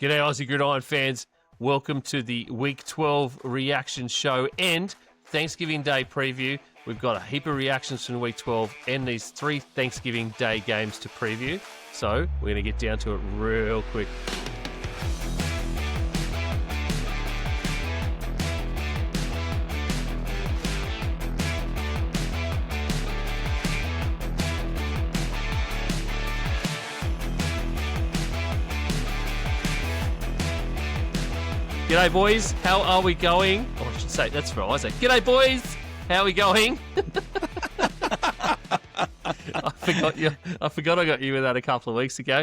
G'day, Aussie Gridiron fans. Welcome to the Week 12 reaction show and Thanksgiving Day preview. We've got a heap of reactions from Week 12 and these 3 Thanksgiving Day games to preview. So we're going to get down to it real quick. G'day, boys. How are we going? Oh, I should say, that's for Isaac. G'day, boys. How are we going? I forgot I got you with that a couple of weeks ago.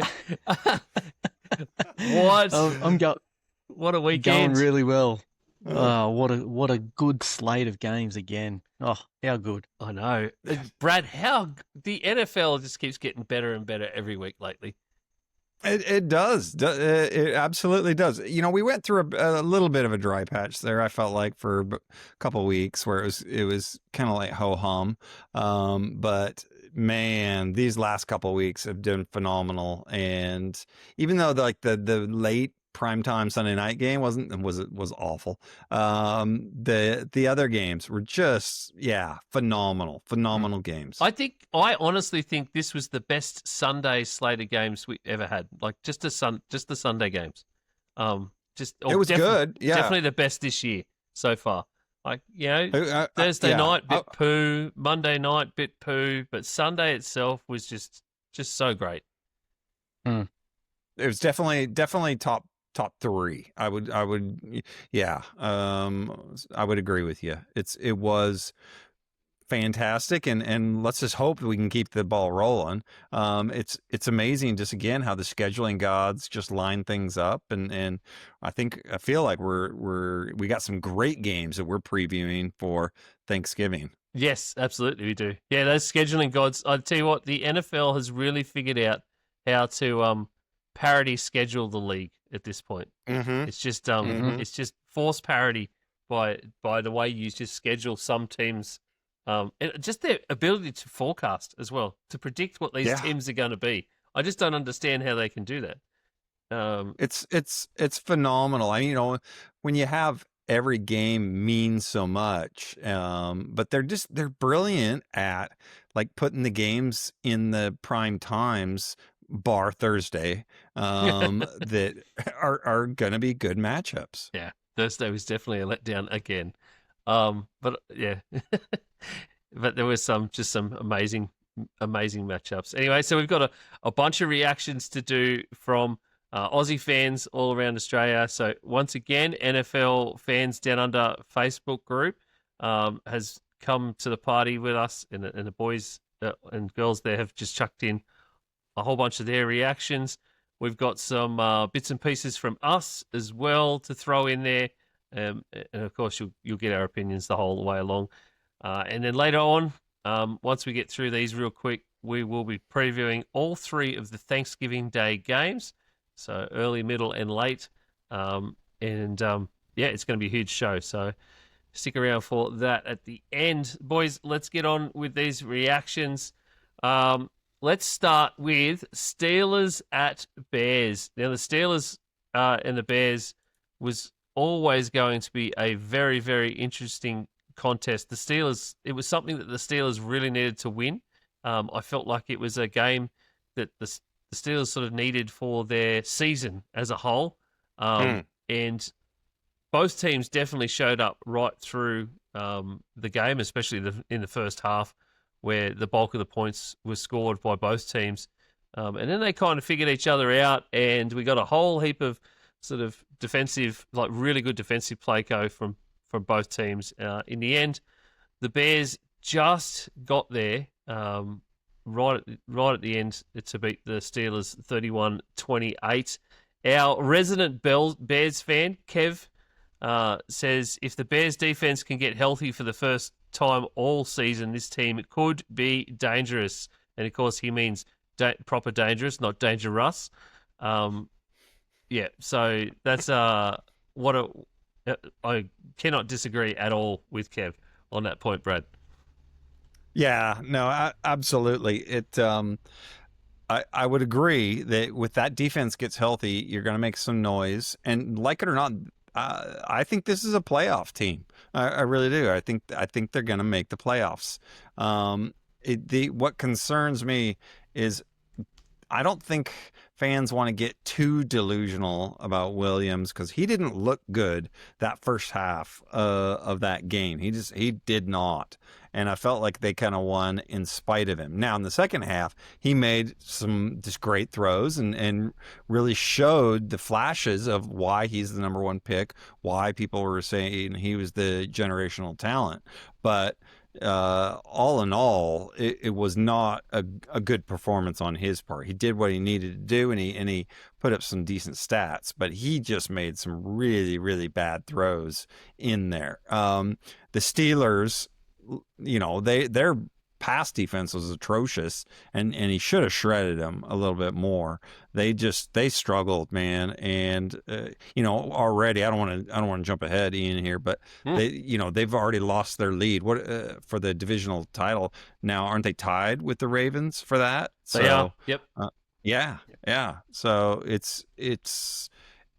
What? What a weekend. Going really well. Oh, what a good slate of games again. Oh, how good. I know. Brad, how the NFL just keeps getting better and better every week lately. It does. It absolutely does. You know, we went through a little bit of a dry patch there. I felt like for a couple of weeks where it was kind of like ho hum. But man, these last couple of weeks have been phenomenal. And even though the late primetime Sunday night game was awful. The other games were just phenomenal games. I honestly think this was the best Sunday slate of games we ever had. Like just the Sunday games. It was good. Yeah, definitely the best this year so far. Like, you know, Thursday night bit poo, Monday night bit poo, but Sunday itself was just so great. It was definitely top 3. I would agree with you. It was fantastic, and let's just hope that we can keep the ball rolling. It's amazing just again how the scheduling gods just line things up, and I feel like we got some great games that we're previewing for Thanksgiving. Yes, absolutely we do. Yeah, those scheduling gods. I tell you what, the NFL has really figured out how to parody schedule the league at this point. Mm-hmm. It's just it's just forced parody by the way you just schedule some teams, and just their ability to forecast as well, to predict what these teams are going to be. I just don't understand how they can do that. It's phenomenal. I mean, you know, when you have every game means so much, but they're brilliant at like putting the games in the prime times, bar Thursday, that are going to be good matchups. Yeah, Thursday was definitely a letdown again. But yeah, but there was some amazing matchups. Anyway, so we've got a bunch of reactions to do from Aussie fans all around Australia. So once again, NFL Fans Down Under Facebook group has come to the party with us, and the boys and girls there have just chucked in a whole bunch of their reactions. We've got some bits and pieces from us as well to throw in there. And of course, you'll get our opinions the whole way along. And then later on, once we get through these real quick, we will be previewing all 3 of the Thanksgiving Day games. So early, middle, and late. It's going to be a huge show. So stick around for that at the end. Boys, let's get on with these reactions. Let's start with Steelers at Bears. Now, the Steelers and the Bears was always going to be a very, very interesting contest. The Steelers, it was something that the Steelers really needed to win. I felt like it was a game that the Steelers sort of needed for their season as a whole. And both teams definitely showed up right through the game, especially in the first half, where the bulk of the points were scored by both teams. And then they kind of figured each other out, and we got a whole heap of sort of defensive, like really good defensive play go from both teams. In the end, the Bears just got there right at the end to beat the Steelers 31-28. Our resident Bears fan, Kev, says, if the Bears defense can get healthy for the first time all season, this team could be dangerous. And of course, he means proper dangerous, not dangerous. So that's I cannot disagree at all with Kev on that point, Brad. Yeah, no, absolutely. I would agree that with that defense gets healthy, you're going to make some noise. And like it or not, I think this is a playoff team. I really do. I think they're going to make the playoffs. What concerns me is I don't think fans want to get too delusional about Williams because he didn't look good that first half of that game. He did not. And I felt like they kind of won in spite of him. Now, in the second half, he made some just great throws and really showed the flashes of why he's the number one pick, why people were saying he was the generational talent. But all in all, it was not a good performance on his part. He did what he needed to do, and he put up some decent stats, but he just made some really, really bad throws in there. The Steelers, their pass defense was atrocious, and he should have shredded them a little bit more. They struggled, man, and already I don't want to jump ahead, Ian, here, but they've already lost their lead for the divisional title. Now, aren't they tied with the Ravens for that? They are. Yep. Yeah. So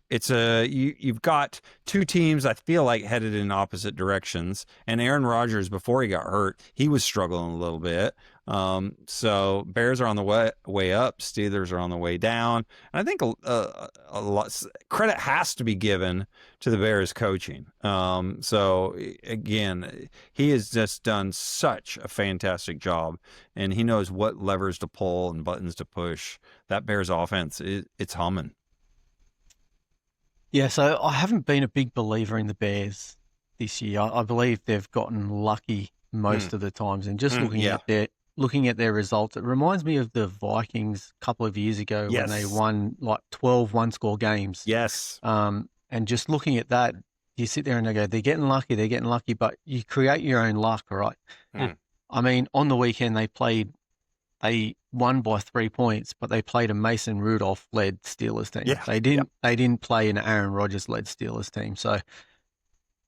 you've got two teams I feel like headed in opposite directions, and Aaron Rodgers, before he got hurt, he was struggling a little bit. So Bears are on the way up, Steelers are on the way down, and I think a lot credit has to be given to the Bears coaching. So again, he has just done such a fantastic job, and he knows what levers to pull and buttons to push. That Bears offense, it's humming. Yeah, so I haven't been a big believer in the Bears this year. I believe they've gotten lucky most of the times, and just looking at their results, it reminds me of the Vikings a couple of years ago when they won like 12 one-score games. Yes. And just looking at that, you sit there and they go, they're getting lucky, but you create your own luck, right? I mean, on the weekend they won by 3 points, but they played a Mason Rudolph-led Steelers team. Yeah. They didn't play an Aaron Rodgers-led Steelers team. So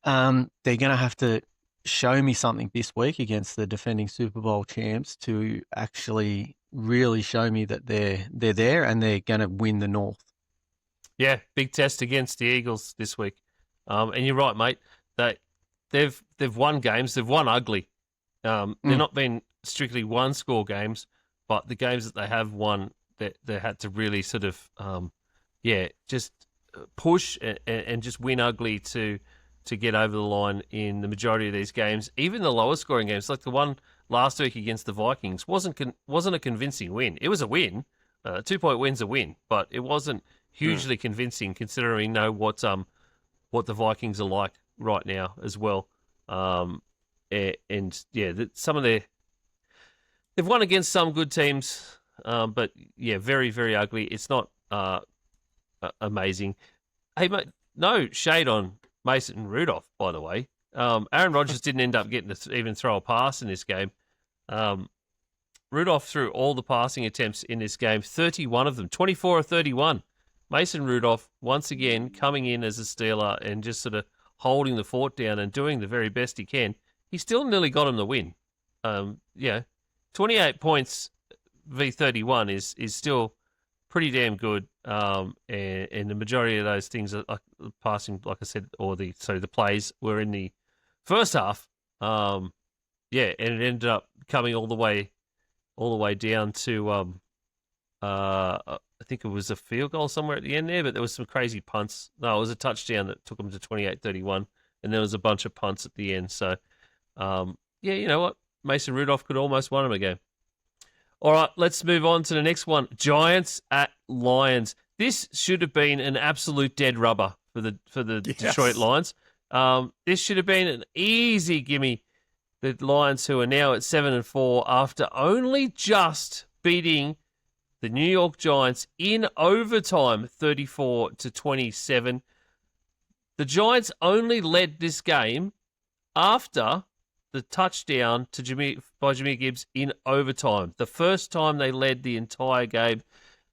they're going to have to show me something this week against the defending Super Bowl champs to actually really show me that they're there and they're going to win the North. Yeah, big test against the Eagles this week. And you're right, mate. They've won games. They've won ugly. They're not been strictly one-score games, but the games that they have won, they had to really sort of, just push and just win ugly to get over the line in the majority of these games. Even the lower scoring games, like the one last week against the Vikings, wasn't a convincing win. It was a win. 2-point win's a win, but it wasn't hugely convincing considering what the Vikings are like right now as well. Some of they've won against some good teams, but very, very ugly. It's not amazing. Hey, mate, no shade on Mason Rudolph, by the way. Aaron Rodgers didn't end up getting to even throw a pass in this game. Rudolph threw all the passing attempts in this game, 31 of them, 24 of 31. Mason Rudolph, once again, coming in as a Steeler and just sort of holding the fort down and doing the very best he can. He still nearly got him the win. 28 points v 31 is still pretty damn good. And the majority of those things are passing, like I said, the plays were in the first half. And it ended up coming all the way down to I think it was a field goal somewhere at the end there, but there was some crazy punts. No, it was a touchdown that took them to 28-31, and there was a bunch of punts at the end. So, you know what? Mason Rudolph could almost won him a game. All right, let's move on to the next one. Giants at Lions. This should have been an absolute dead rubber for the Detroit Lions. This should have been an easy gimme. The Lions, who are now at 7-4, after only just beating the New York Giants in overtime, 34-27. The Giants only led this game after the touchdown by Jahmyr Gibbs in overtime. The first time they led the entire game.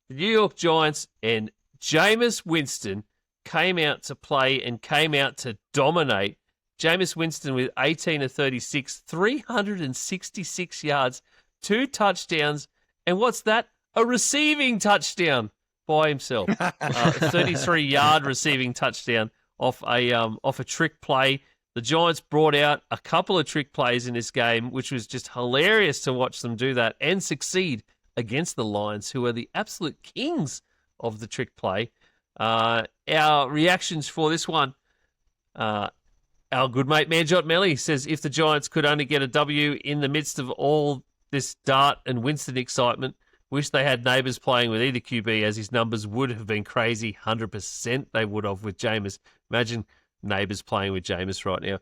The New York Giants and Jameis Winston came out to play and came out to dominate. Jameis Winston with 18 of 36, 366 yards, 2 touchdowns, and what's that? a receiving touchdown by himself. 33-yard receiving touchdown off a trick play. The Giants brought out a couple of trick plays in this game, which was just hilarious to watch them do that and succeed against the Lions, who are the absolute kings of the trick play. Our reactions for this one, our good mate Manjot Melly says, if the Giants could only get a W in the midst of all this Dart and Winston excitement, wish they had neighbours playing with either QB, as his numbers would have been crazy. 100% they would have with Jameis. Imagine neighbours playing with Jameis right now.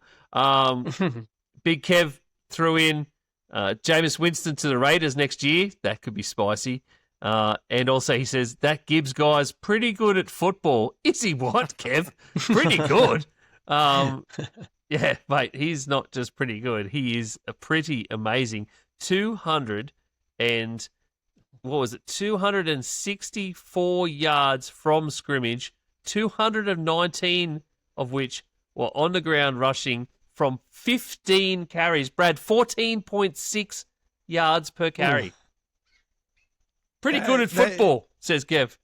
Big Kev threw in Jameis Winston to the Raiders next year. That could be spicy. And also he says, that Gibbs guy's pretty good at football. Is he what, Kev? Pretty good. Yeah, mate, he's not just pretty good. He is a pretty amazing 264 yards from scrimmage, 219 of which were on the ground rushing from 15 carries. Brad, 14.6 yards per carry. Pretty good at football, says Kev.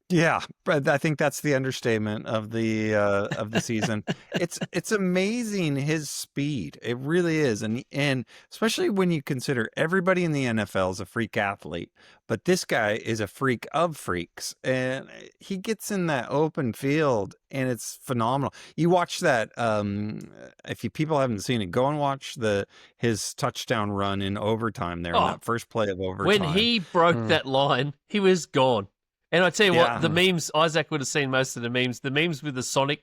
Yeah, but I think that's the understatement of the season. It's amazing his speed. It really is, and especially when you consider everybody in the NFL is a freak athlete, but this guy is a freak of freaks, and he gets in that open field, and it's phenomenal. You watch that. If people haven't seen it, go and watch his touchdown run in overtime there in that first play of overtime. When he broke that line, he was gone. And I tell you what, the memes, Isaac would have seen most of the memes with the Sonic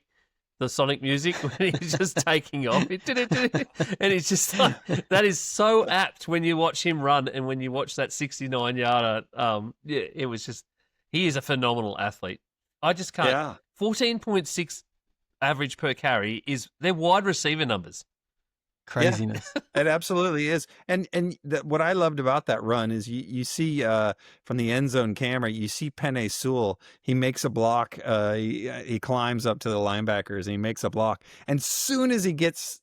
music when he's just taking off. And it's just like, that is so apt when you watch him run and when you watch that 69-yarder. It was just, he is a phenomenal athlete. I just can't. Yeah. 14.6 average per carry they're wide receiver numbers. Craziness. Yeah, it absolutely is. And what I loved about that run is you see from the end zone camera, you see Penei Sewell. He makes a block. He climbs up to the linebackers and he makes a block. And soon as he gets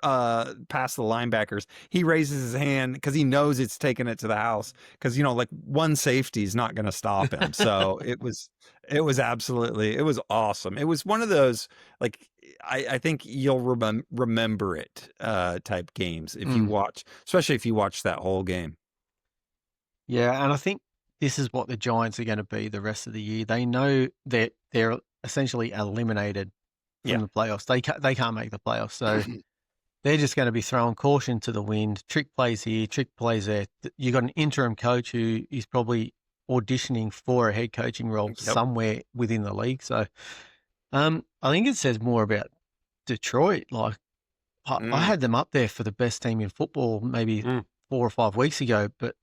past the linebackers, he raises his hand because he knows it's taking it to the house. Because like one safety is not going to stop him. So it was awesome. It was one of those, like, I think you'll remember it type games if you watch, especially if you watch that whole game. Yeah, and I think this is what the Giants are going to be the rest of the year. They know that they're essentially eliminated from the playoffs. They can't make the playoffs, so they're just going to be throwing caution to the wind. Trick plays here, trick plays there. You got an interim coach who is probably auditioning for a head coaching role somewhere within the league. So I think it says more about Detroit. Like I had them up there for the best team in football maybe 4 or 5 weeks ago, but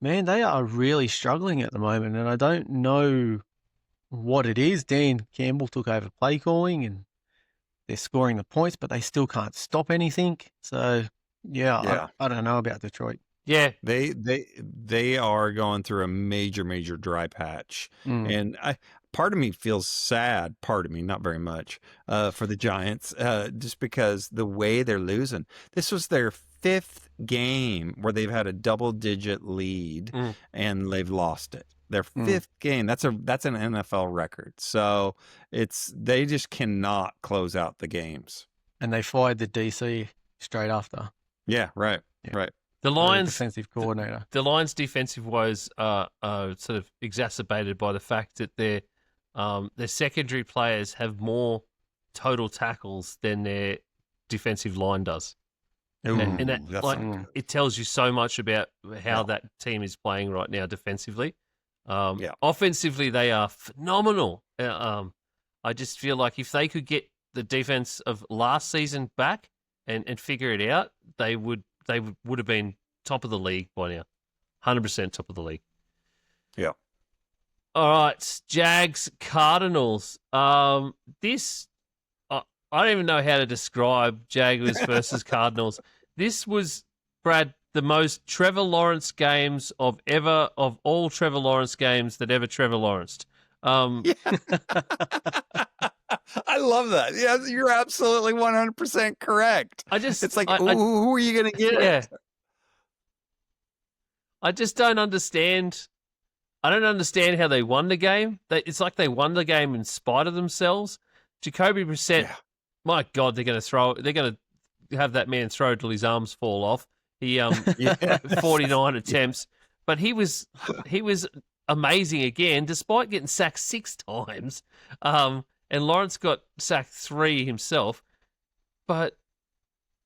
man, they are really struggling at the moment, and I don't know what it is. Dan Campbell took over play calling, and they're scoring the points, but they still can't stop anything. So I don't know about Detroit. Yeah, they are going through a major dry patch, and part of me feels sad. Part of me, not very much, for the Giants, just because the way they're losing. This was their 5th game where they've had a double-digit lead, and they've lost it. Their 5th game. That's an NFL record. So they just cannot close out the games. And they fired the DC straight after. Yeah, right, right. The Lions defensive coordinator. The Lions' defensive woes are sort of exacerbated by the fact that their secondary players have more total tackles than their defensive line does. Ooh, and that it tells you so much about how that team is playing right now defensively. Offensively, they are phenomenal. I just feel like if they could get the defense of last season back and figure it out, they would have been top of the league by now. 100% top of the league. Yeah. All right, Jags Cardinals. This I don't even know how to describe Jaguars versus Cardinals. This was, Brad, the most Trevor Lawrence games of all Trevor Lawrence games that ever Trevor Lawrenced. I love that. Yeah, you're absolutely 100% correct. It's like, who are you going to get? Yeah. I just don't understand. I don't understand how they won the game. It's like they won the game in spite of themselves. Jacoby Brissett, my God, they're going to have that man throw till his arms fall off. He 49 attempts, but he was amazing again, despite getting sacked 6 times. And Lawrence got sacked 3 himself, but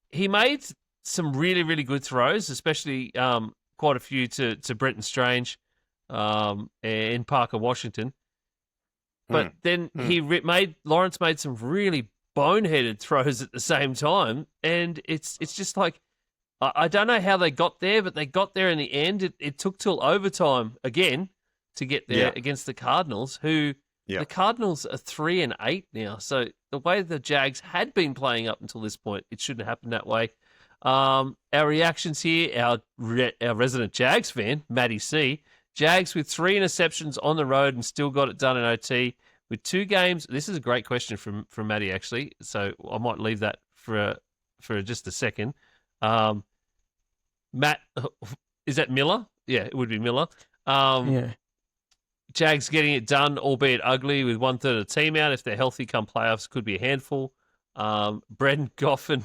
he made some really, really good throws, especially quite a few to Brenton Strange and Parker Washington. But then Lawrence made some really boneheaded throws at the same time, and it's just like I don't know how they got there, but they got there in the end. It took till overtime again to get there against the Cardinals, who the Cardinals are 3-8 now. So the way the Jags had been playing up until this point, it shouldn't have happened that way. Our reactions here, our resident Jags fan, Matty C. Jags with 3 interceptions on the road and still got it done in OT with 2 games. This is a great question from Matty, actually. So I might leave that for just a second. Matt, is that Miller? Yeah, it would be Miller. Jags getting it done, albeit ugly, with 1/3 of the team out. If they're healthy come playoffs, could be a handful. Brendan Goffin,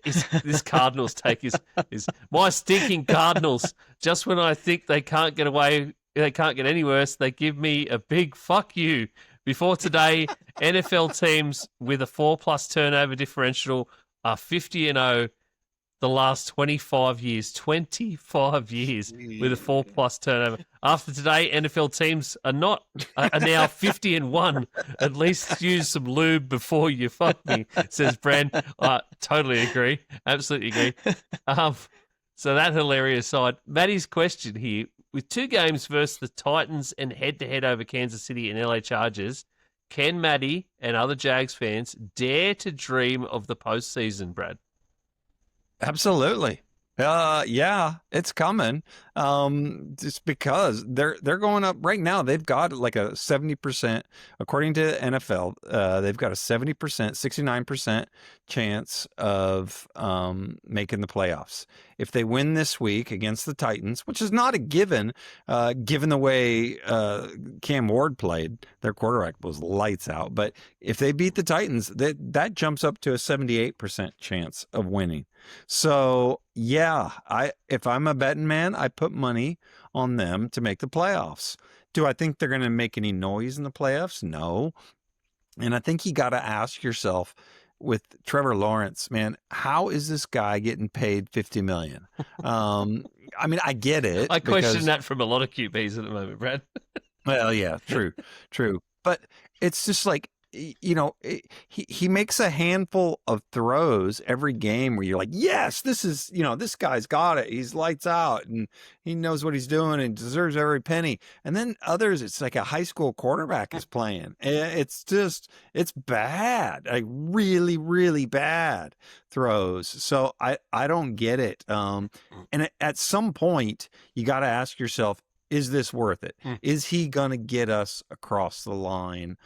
this Cardinals take is my stinking Cardinals. Just when I think they can't get away, they can't get any worse, they give me a big fuck you. Before today, NFL teams with a 4+ turnover differential are 50-0 the last 25 years. 25 years with a 4+ turnover. After today, NFL teams are now 50-1. At least use some lube before you fuck me, says Brand. I totally agree. Absolutely agree. So that hilarious side. Matty's question here, with 2 games versus the Titans and head-to-head over Kansas City and LA Chargers, can Matty and other Jags fans dare to dream of the postseason, Brad? Absolutely. Yeah, it's coming. Just because they're going up right now. They've got like a 70%, according to NFL, they've got a 70%, 69% chance of making the playoffs. If they win this week against the Titans, which is not a given, given the way Cam Ward played, their quarterback was lights out. But if they beat the Titans, that jumps up to a 78% chance of winning. So yeah, if I'm a betting man, I put money on them to make the playoffs. Do I think they're going to make any noise in the playoffs? No. And I think you got to ask yourself, with Trevor Lawrence, man, how is this guy getting paid $50 million? I mean, I get it. I question that from a lot of QBs at the moment, Brad. Well, yeah, true. But it's just like, you know, he makes a handful of throws every game where you're like, yes, this is, you know, this guy's got it. He's lights out and he knows what he's doing and deserves every penny. And then others, it's like a high school quarterback is playing. It's bad, like really, really bad throws. So I don't get it. And at some point, you got to ask yourself, is this worth it? Is he going to get us across the line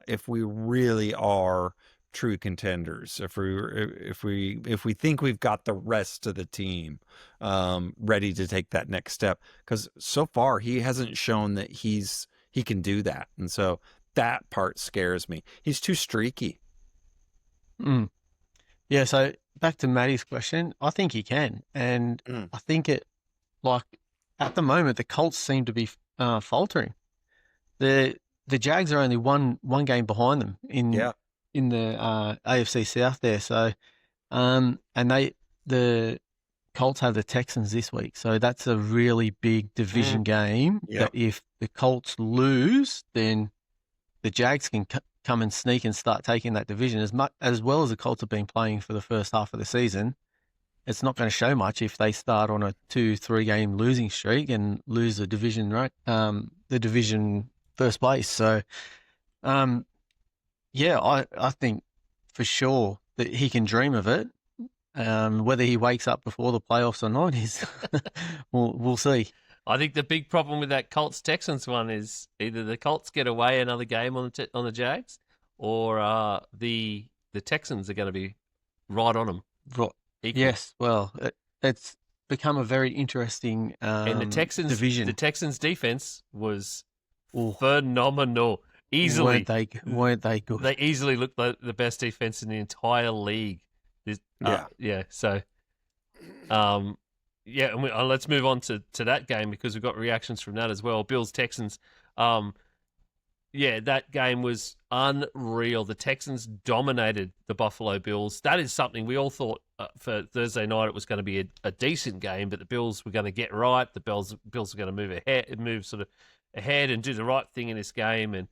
if we really are true contenders? If we think we've got the rest of the team ready to take that next step? Because so far he hasn't shown that he can do that, and so that part scares me. He's too streaky. Yeah. So back to Matty's question, I think he can, and I think at the moment, the Colts seem to be faltering. The Jags are only one game behind them in the AFC South there. So, and the Colts have the Texans this week. So that's a really big division game. That if the Colts lose, then the Jags can come and sneak and start taking that division. As well as the Colts have been playing for the first half of the season, it's not going to show much if they start on a 2-3 game losing streak and lose the division, right? The division first place. So, I think for sure that he can dream of it. Whether he wakes up before the playoffs or not is, we'll see. I think the big problem with that Colts-Texans one is either the Colts get away another game on the Jags, or the Texans are going to be right on them. Right. Yes, well, it's become a very interesting And the division. Texans defense was Ooh. phenomenal. Easily, weren't they good? they easily looked like the best defense in the entire league. Yeah. So, yeah, and let's move on to that game because we've got reactions from that as well. Bills Texans. Yeah, that game was unreal. The Texans dominated the Buffalo Bills. That is something we all thought for Thursday night it was going to be a decent game, but the Bills were going to get right. The Bills were going to move sort of ahead and do the right thing in this game and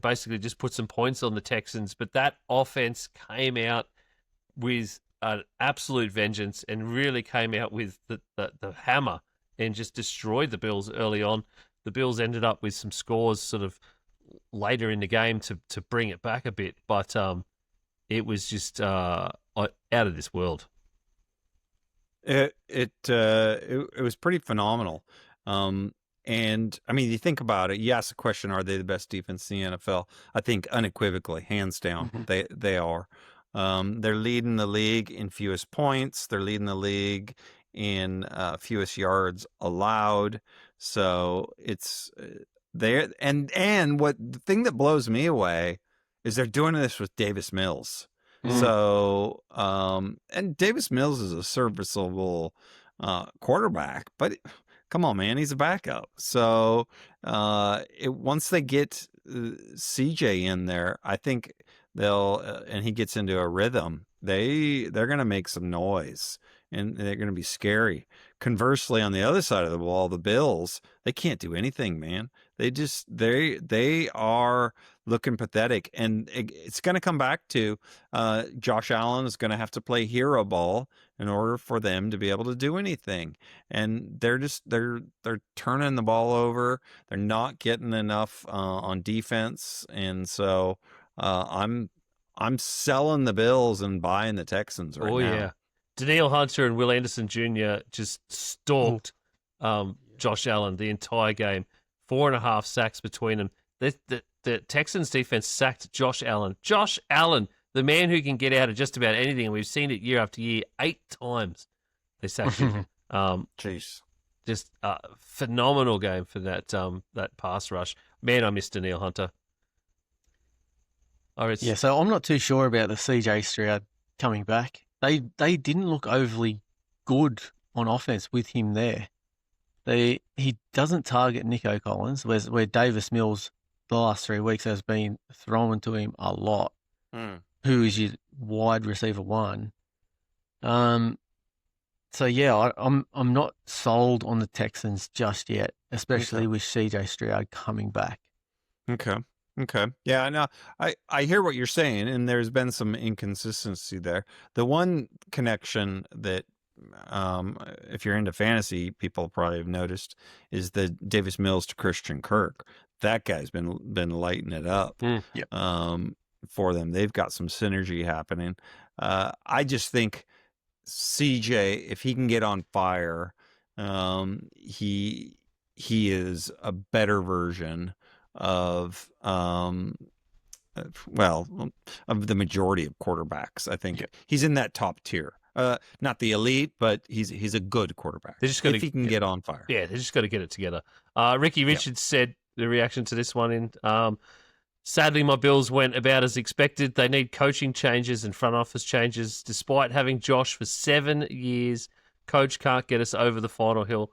basically just put some points on the Texans. But that offense came out with an absolute vengeance and really came out with the hammer and just destroyed the Bills early on. The Bills ended up with some scores sort of later in the game to bring it back a bit, but it was just out of this world. It was pretty phenomenal. And I mean, you think about it, you ask the question, are they the best defense in the NFL? I think unequivocally, hands down, they are. They're leading the league in fewest points. They're leading the league in fewest yards allowed. So it's there. And what the thing that blows me away is they're doing this with Davis Mills. So, and Davis Mills is a serviceable quarterback, but come on, man, he's a backup. So, once they get CJ in there, I think they'll, and he gets into a rhythm, they're going to make some noise and they're going to be scary. Conversely, on the other side of the ball, the Bills, they can't do anything, man. They are looking pathetic, and it's going to come back to Josh Allen is going to have to play hero ball in order for them to be able to do anything. And they're turning the ball over. They're not getting enough on defense, and so I'm selling the Bills and buying the Texans right now. Yeah. Danielle Hunter and Will Anderson Jr. just stalked Josh Allen the entire game. 4.5 sacks between them. The Texans defense sacked Josh Allen. Josh Allen, the man who can get out of just about anything. And we've seen it year after year. 8 times they sacked him. Jeez. Just a phenomenal game for that pass rush. Man, I miss Danielle Hunter. Yeah, so I'm not too sure about the CJ Stroud coming back. They didn't look overly good on offense with him there. He doesn't target Nico Collins, where Davis Mills the last 3 weeks has been thrown to him a lot. Who is your wide receiver one? So yeah, I'm not sold on the Texans just yet, especially with CJ Stroud coming back. Okay. Yeah, I know. I hear what you're saying, and there's been some inconsistency there. The one connection that, if you're into fantasy, people probably have noticed is the Davis Mills to Christian Kirk. That guy's been lighting it up. For them. They've got some synergy happening. I just think CJ, if he can get on fire, he is a better version of of the majority of quarterbacks. I think he's in that top tier. Not the elite, but he's a good quarterback. If he can get on fire. Yeah, they just got to get it together. Ricky Richards said the reaction to this one in sadly, my Bills went about as expected. They need coaching changes and front office changes. Despite having Josh for 7 years, coach can't get us over the final hill.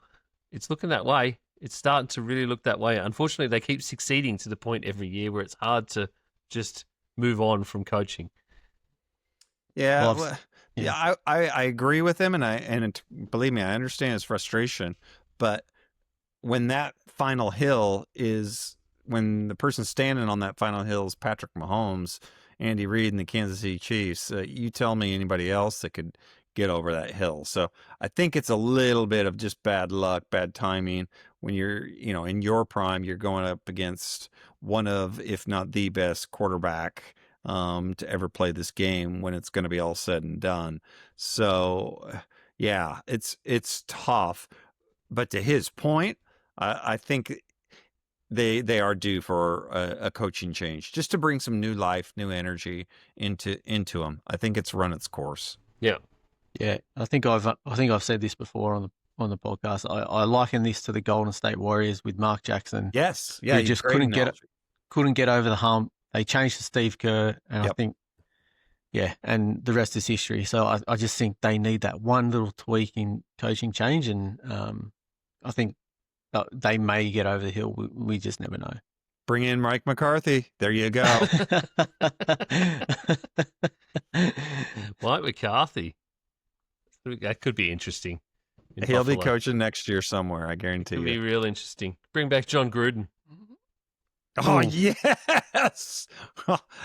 It's looking that way. It's starting to really look that way. Unfortunately, they keep succeeding to the point every year where it's hard to just move on from coaching. Yeah, I agree with him, and believe me, I understand his frustration. But when that final hill is, when the person standing on that final hill is Patrick Mahomes, Andy Reid, and the Kansas City Chiefs, you tell me anybody else that could get over that hill. So I think it's a little bit of just bad luck, bad timing. When you're, in your prime, you're going up against one of, if not the best quarterback to ever play this game when it's going to be all said and done. So yeah, it's tough. But to his point, I think they are due for a coaching change, just to bring some new life, new energy into them. I think it's run its course. Yeah. I think I've said this before on the on the podcast. I liken this to the Golden State Warriors with Mark Jackson. Yes. Yeah. Who just great analogy. couldn't get over the hump. They changed to Steve Kerr, and I Yep. think, and the rest is history. So I just think they need that one little tweak in coaching change, and I think they may get over the hill. We just never know. Bring in Mike McCarthy. There you go. Mike McCarthy. That could be interesting. in He'll be Buffalo. coaching next year somewhere, I guarantee Could be you. real interesting. Bring back John Gruden. Oh, yes.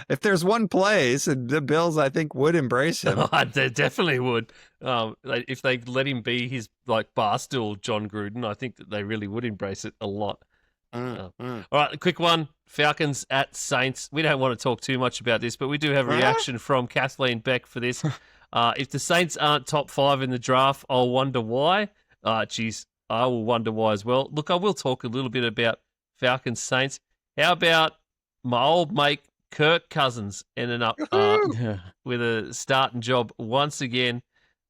If there's one place, the Bills, I think, would embrace him. They definitely would. If they let him be his barstool John Gruden, I think that they really would embrace it a lot. All right, a quick one. Falcons at Saints. We don't want to talk too much about this, but we do have a reaction from Kathleen Beck for this. If the Saints aren't top 5 in the draft, I'll wonder why. Geez, I will wonder why as well. Look, I will talk a little bit about Falcons Saints. How about my old mate Kirk Cousins ending up with a starting job once again?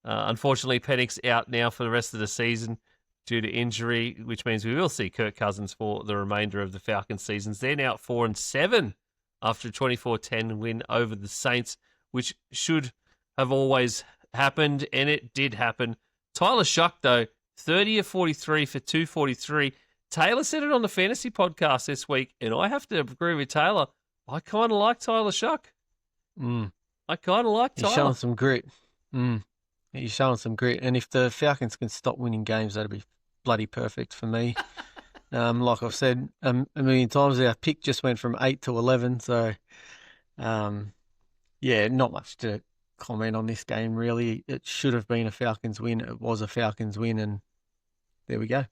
Unfortunately, Pennick's out now for the rest of the season due to injury, which means we will see Kirk Cousins for the remainder of the Falcons seasons. They're now at 4-7 after a 24-10 win over the Saints, which should have always happened, and it did happen. Tyler Shuck, though, 30 of 43 for 243. Taylor said it on the fantasy podcast this week, and I have to agree with Taylor. I kind of like Tyler Shuck. I kind of like Tyler. He's showing some grit. He's showing some grit. And if the Falcons can stop winning games, that'd be bloody perfect for me. Like I've said a million times, our pick just went from 8 to 11. So, not much to comment on this game, really. It should have been a Falcons win. It was a Falcons win, and there we go.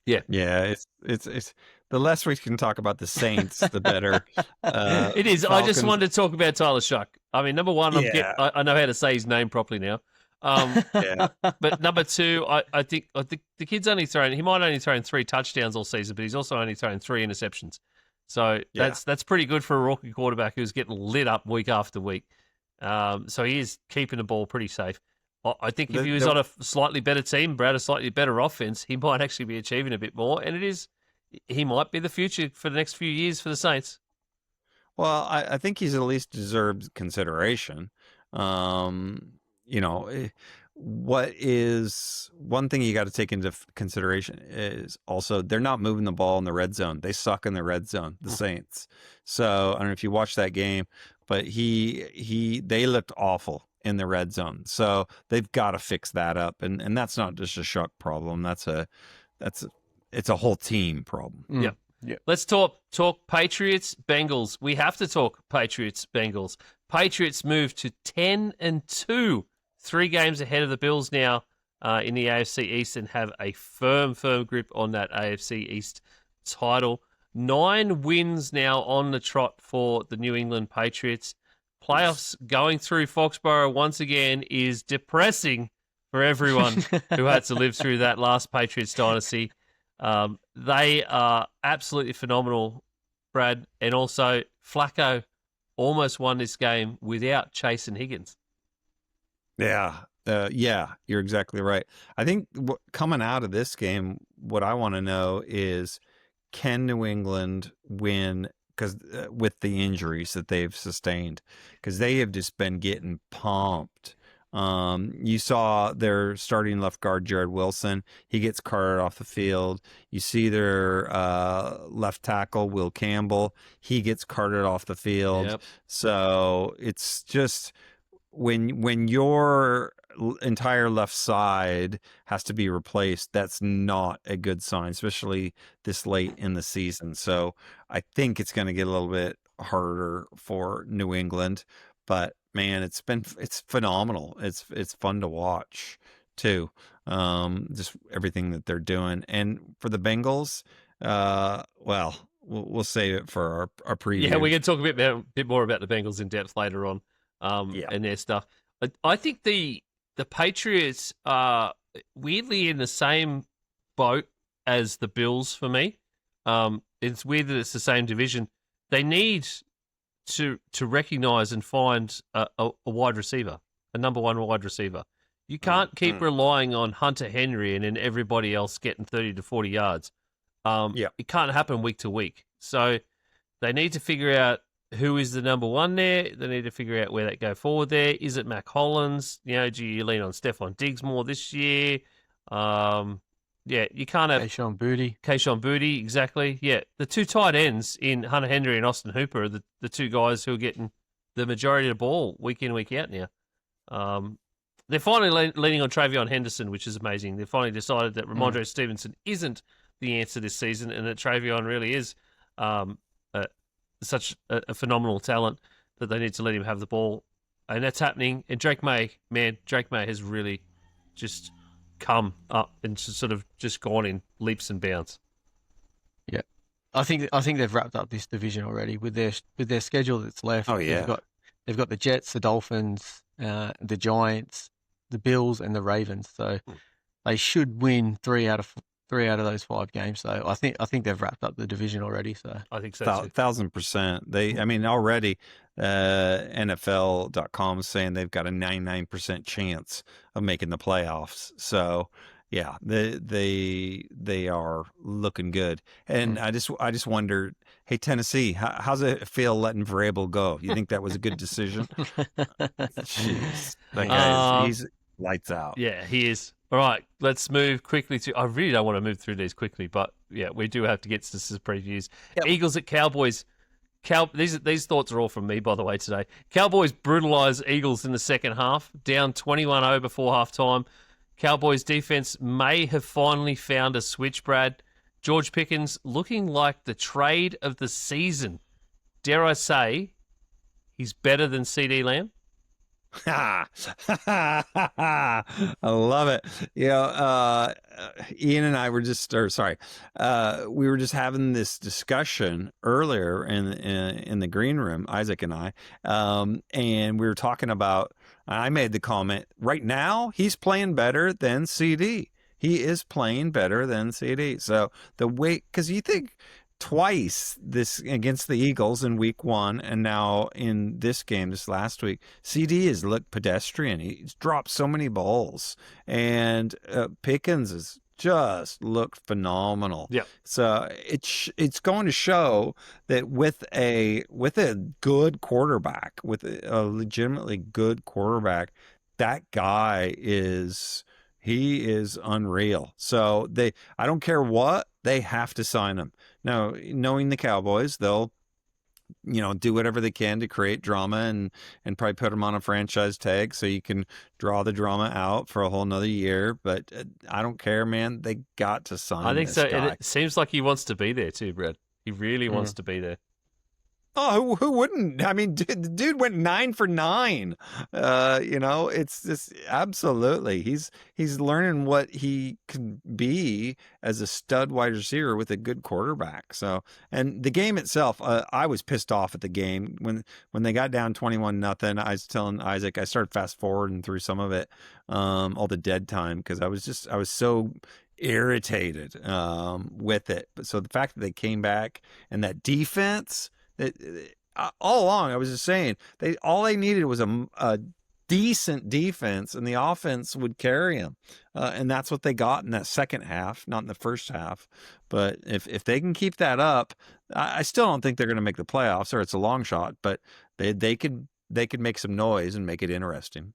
Yeah, it's the less we can talk about the Saints, the better. It is. I just wanted to talk about Tyler Shuck. I mean, number one, I know how to say his name properly now. But number two, I think the kid's he might only thrown 3 touchdowns all season, but he's also only thrown 3 interceptions. So that's pretty good for a rookie quarterback who's getting lit up week after week. So he is keeping the ball pretty safe. I think if he was on a slightly better team, Brad, a slightly better offense, he might actually be achieving a bit more. And he might be the future for the next few years for the Saints. Well, I think he's at least deserved consideration. What is one thing you got to take into consideration is also they're not moving the ball in the red zone. They suck in the red zone, the Saints. So I don't know if you watched that game, but they looked awful in the red zone. So they've got to fix that up. And that's not just a Shuck problem. It's a whole team problem. Yeah. Let's talk Patriots, Bengals. We have to talk Patriots, Bengals. Patriots move to 10-2, 3 games ahead of the Bills now in the AFC East, and have a firm grip on that AFC East title. 9 wins now on the trot for the New England Patriots. Playoffs going through Foxborough once again is depressing for everyone who had to live through that last Patriots dynasty. They are absolutely phenomenal, Brad. And also, Flacco almost won this game without Chase and Higgins. Yeah, you're exactly right. I think coming out of this game, what I want to know is, can New England win? Because with the injuries that they've sustained, because they have just been getting pumped. You saw their starting left guard, Jared Wilson. He gets carted off the field. You see their left tackle, Will Campbell. He gets carted off the field. Yep. So it's just when your entire left side has to be replaced, that's not a good sign, especially this late in the season. So I think it's going to get a little bit harder for New England, but man, it's phenomenal. It's fun to watch too. Just everything that they're doing. And for the Bengals, we'll save it for our preview. Yeah, we can talk a bit more about the Bengals in depth later on, and their stuff. I think the Patriots are weirdly in the same boat as the Bills for me. It's weird that it's the same division. They need to recognize and find a wide receiver, a number 1 wide receiver. You can't keep relying on Hunter Henry and then everybody else getting 30 to 40 yards. It can't happen week to week. So they need to figure out who is the number one there. They need to figure out where they go forward there. Is it Mac Hollins? You know, do you lean on Stephon Diggs more this year? You can't have Kayshon Boutte, exactly. Yeah, the two tight ends in Hunter Henry and Austin Hooper are the two guys who are getting the majority of the ball week in, week out now. They're finally leaning on Travion Henderson, which is amazing. They've finally decided that Ramondre Stevenson isn't the answer this season and that Travion really is such a phenomenal talent that they need to let him have the ball. And that's happening. And Drake May has really just come up and sort of just gone in leaps and bounds. Yeah. I think they've wrapped up this division already with their schedule that's left. Oh, yeah. They've got the Jets, the Dolphins, the Giants, the Bills, and the Ravens. So they should win three out of those 5 games. So I think they've wrapped up the division already. So I think so. 1,000%. I mean, already NFL.com is saying they've got a 99% chance of making the playoffs. So yeah, they are looking good. And I just wondered, hey, Tennessee, how's it feel letting Vrabel go? You think that was a good decision? Jeez, that guy he's lights out. Yeah, he is. All right, let's move quickly to. I really don't want to move through these quickly, but yeah, we do have to get to some previews. Yep. Eagles at Cowboys. These thoughts are all from me, by the way, today. Cowboys brutalize Eagles in the second half, down 21-0 before halftime. Cowboys defense may have finally found a switch, Brad. George Pickens looking like the trade of the season. Dare I say, he's better than CD Lamb? I love it. You know, Ian and I were we were just having this discussion earlier in the green room, Isaac and I, and we were talking about. I made the comment. Right now, he's playing better than CD. He is playing better than CD. So the way, because you think twice this against the Eagles in week 1 and now in this game this last week, CD has looked pedestrian. He's dropped so many balls, and Pickens has just looked phenomenal. Yeah. So it's going to show that with a good quarterback, with a legitimately good quarterback, that guy is unreal. So I don't care what, they have to sign him. Now, knowing the Cowboys, they'll, do whatever they can to create drama and probably put him on a franchise tag so you can draw the drama out for a whole nother year. But I don't care, man. They got to sign I think this so. guy. And it seems like he wants to be there too, Brad. He really wants to be there. Oh, who wouldn't? I mean, the dude went 9 for 9. It's just absolutely. He's learning what he can be as a stud wide receiver with a good quarterback. So, and the game itself, I was pissed off at the game when they got down 21-0. I was telling Isaac, I started fast forwarding through some of it, all the dead time, because I was so irritated with it. But so the fact that they came back and that defense. All along, I was just saying, all they needed was a decent defense, and the offense would carry them. And that's what they got in that second half, not in the first half. But if they can keep that up, I still don't think they're going to make the playoffs, or it's a long shot. But they could make some noise and make it interesting.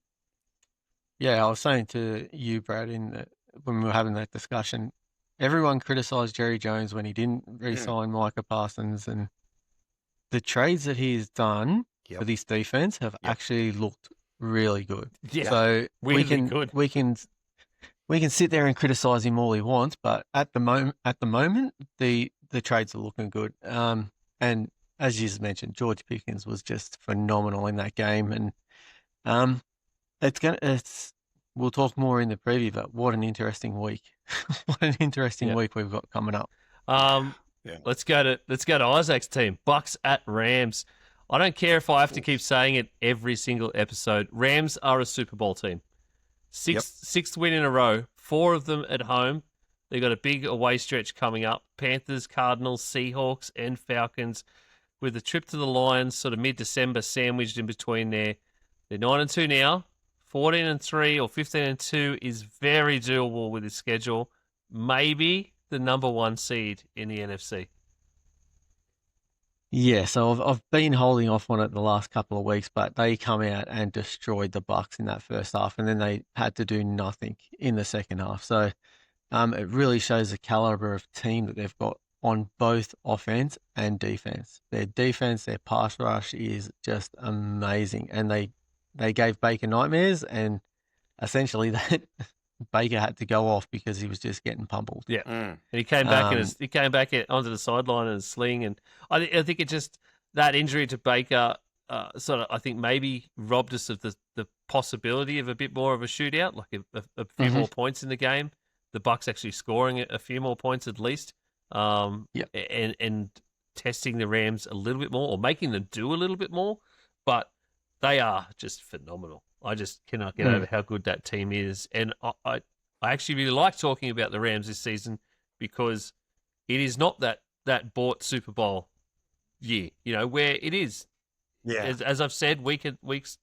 Yeah, I was saying to you, Brad, when we were having that discussion, everyone criticized Jerry Jones when he didn't re-sign Micah Parsons, and the trades that he's done for this defense have actually looked really good. Yeah, so really we can sit there and criticize him all he wants, but at the moment, the trades are looking good. And as you just mentioned, George Pickens was just phenomenal in that game, and we'll talk more in the preview. But what an interesting week! What an interesting week we've got coming up. Yeah. Let's go to Isaac's team, Bucks at Rams. I don't care if I have to keep saying it every single episode. Rams are a Super Bowl team. Sixth win in a row, 4 of them at home. They've got a big away stretch coming up. Panthers, Cardinals, Seahawks, and Falcons, with a trip to the Lions sort of mid-December sandwiched in between there. They're 9-2 now, 14-3 or 15-2 is very doable with his schedule. Maybe the number 1 seed in the NFC. Yeah, so I've been holding off on it the last couple of weeks, but they come out and destroyed the Bucks in that first half, and then they had to do nothing in the second half. So it really shows the caliber of team that they've got on both offense and defense. Their defense, their pass rush is just amazing, and they gave Baker nightmares, and essentially that Baker had to go off because he was just getting pummeled. Yeah, and he came back onto the sideline and sling, and I think it just that injury to Baker sort of I think maybe robbed us of the possibility of a bit more of a shootout, like a few more points in the game. The Bucks actually scoring a few more points at least, and testing the Rams a little bit more or making them do a little bit more, but they are just phenomenal. I just cannot get over how good that team is. And I actually really like talking about the Rams this season because it is not that bought Super Bowl year, where it is. Yeah. As I've said weeks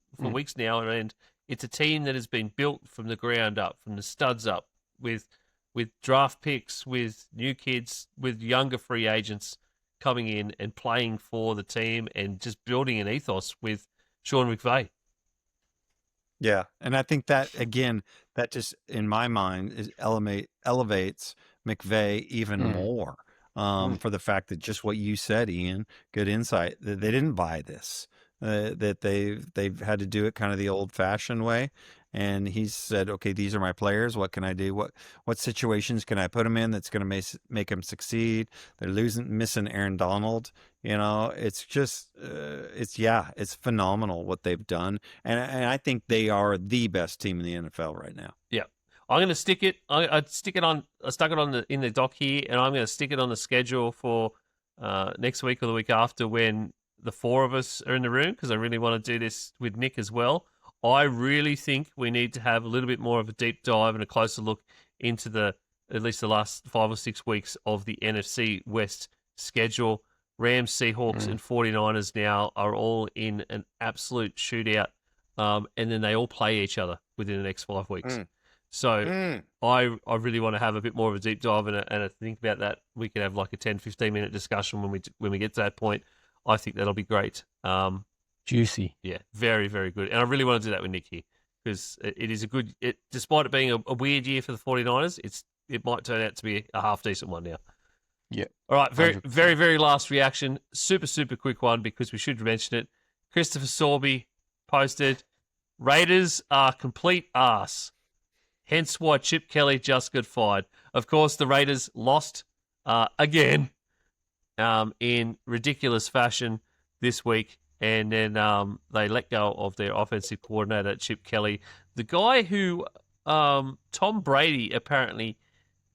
now, and it's a team that has been built from the ground up, from the studs up, with draft picks, with new kids, with younger free agents coming in and playing for the team and just building an ethos with Sean McVay. Yeah, and I think that again, that just in my mind elevates McVay even more for the fact that just what you said, Ian, good insight. That they didn't buy this, that they've had to do it kind of the old-fashioned way, and he said, okay, these are my players. What can I do? What situations can I put them in that's going to make them succeed? They're missing Aaron Donald. It's just, it's phenomenal what they've done. And I think they are the best team in the NFL right now. Yeah. I'm going to stick it. I stuck it on in the doc here, and I'm going to stick it on the schedule for next week or the week after when the 4 of us are in the room, because I really want to do this with Nick as well. I really think we need to have a little bit more of a deep dive and a closer look into at least the last 5 or 6 weeks of the NFC West schedule. Rams, Seahawks, and 49ers now are all in an absolute shootout, and then they all play each other within the next 5 weeks. So I really want to have a bit more of a deep dive and a think about that. We could have like a 10, 15-minute discussion when we get to that point. I think that'll be great. Juicy. Yeah, very, very good. And I really want to do that with Nick here because it is a good, despite it being a weird year for the 49ers, it might turn out to be a half-decent one now. Yeah. All right, very, 100%. very, very last reaction. Super, super quick one because we should mention it. Christopher Sorby posted, Raiders are complete arse. Hence why Chip Kelly just got fired. Of course, the Raiders lost again in ridiculous fashion this week. And then they let go of their offensive coordinator, Chip Kelly, the guy who Tom Brady apparently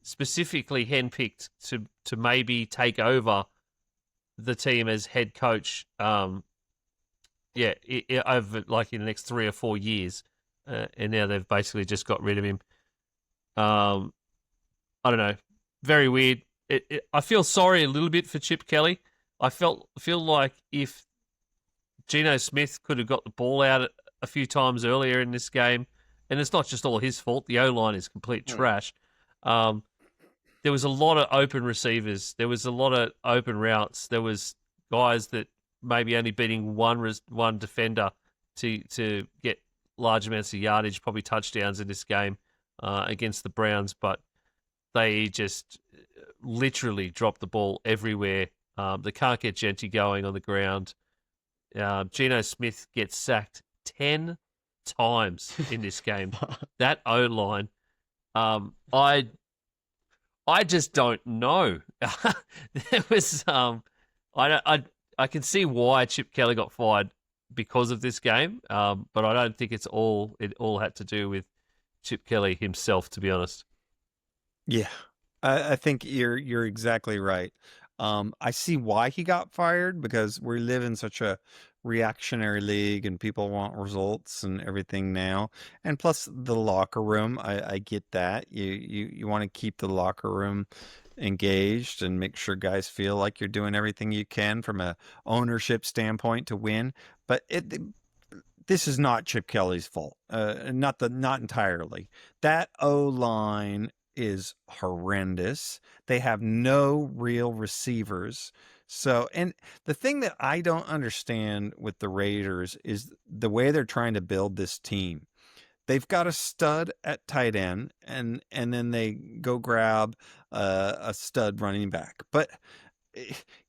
specifically handpicked to maybe take over the team as head coach. Over like in the next 3 or 4 years, and now they've basically just got rid of him. I don't know, very weird. I feel sorry a little bit for Chip Kelly. I feel like if Geno Smith could have got the ball out a few times earlier in this game, and it's not just all his fault. The O-line is complete trash. There was a lot of open receivers. There was a lot of open routes. There was guys that maybe only beating one defender to get large amounts of yardage, probably touchdowns in this game against the Browns, but they just literally dropped the ball everywhere. They can't get Genty going on the ground. Geno Smith gets sacked 10 times in this game. That O-line, I just don't know. There was I can see why Chip Kelly got fired because of this game, but I don't think it all had to do with Chip Kelly himself, to be honest. Yeah, I think you're exactly right. I see why he got fired because we live in such a reactionary league and people want results and everything now. And plus the locker room, I get that. You want to keep the locker room engaged and make sure guys feel like you're doing everything you can from a ownership standpoint to win. But this is not Chip Kelly's fault. Not entirely. That O-line is horrendous. They have no real receivers. So, and the thing that I don't understand with the Raiders is the way they're trying to build this team. They've got a stud at tight end, and then they go grab a stud running back. But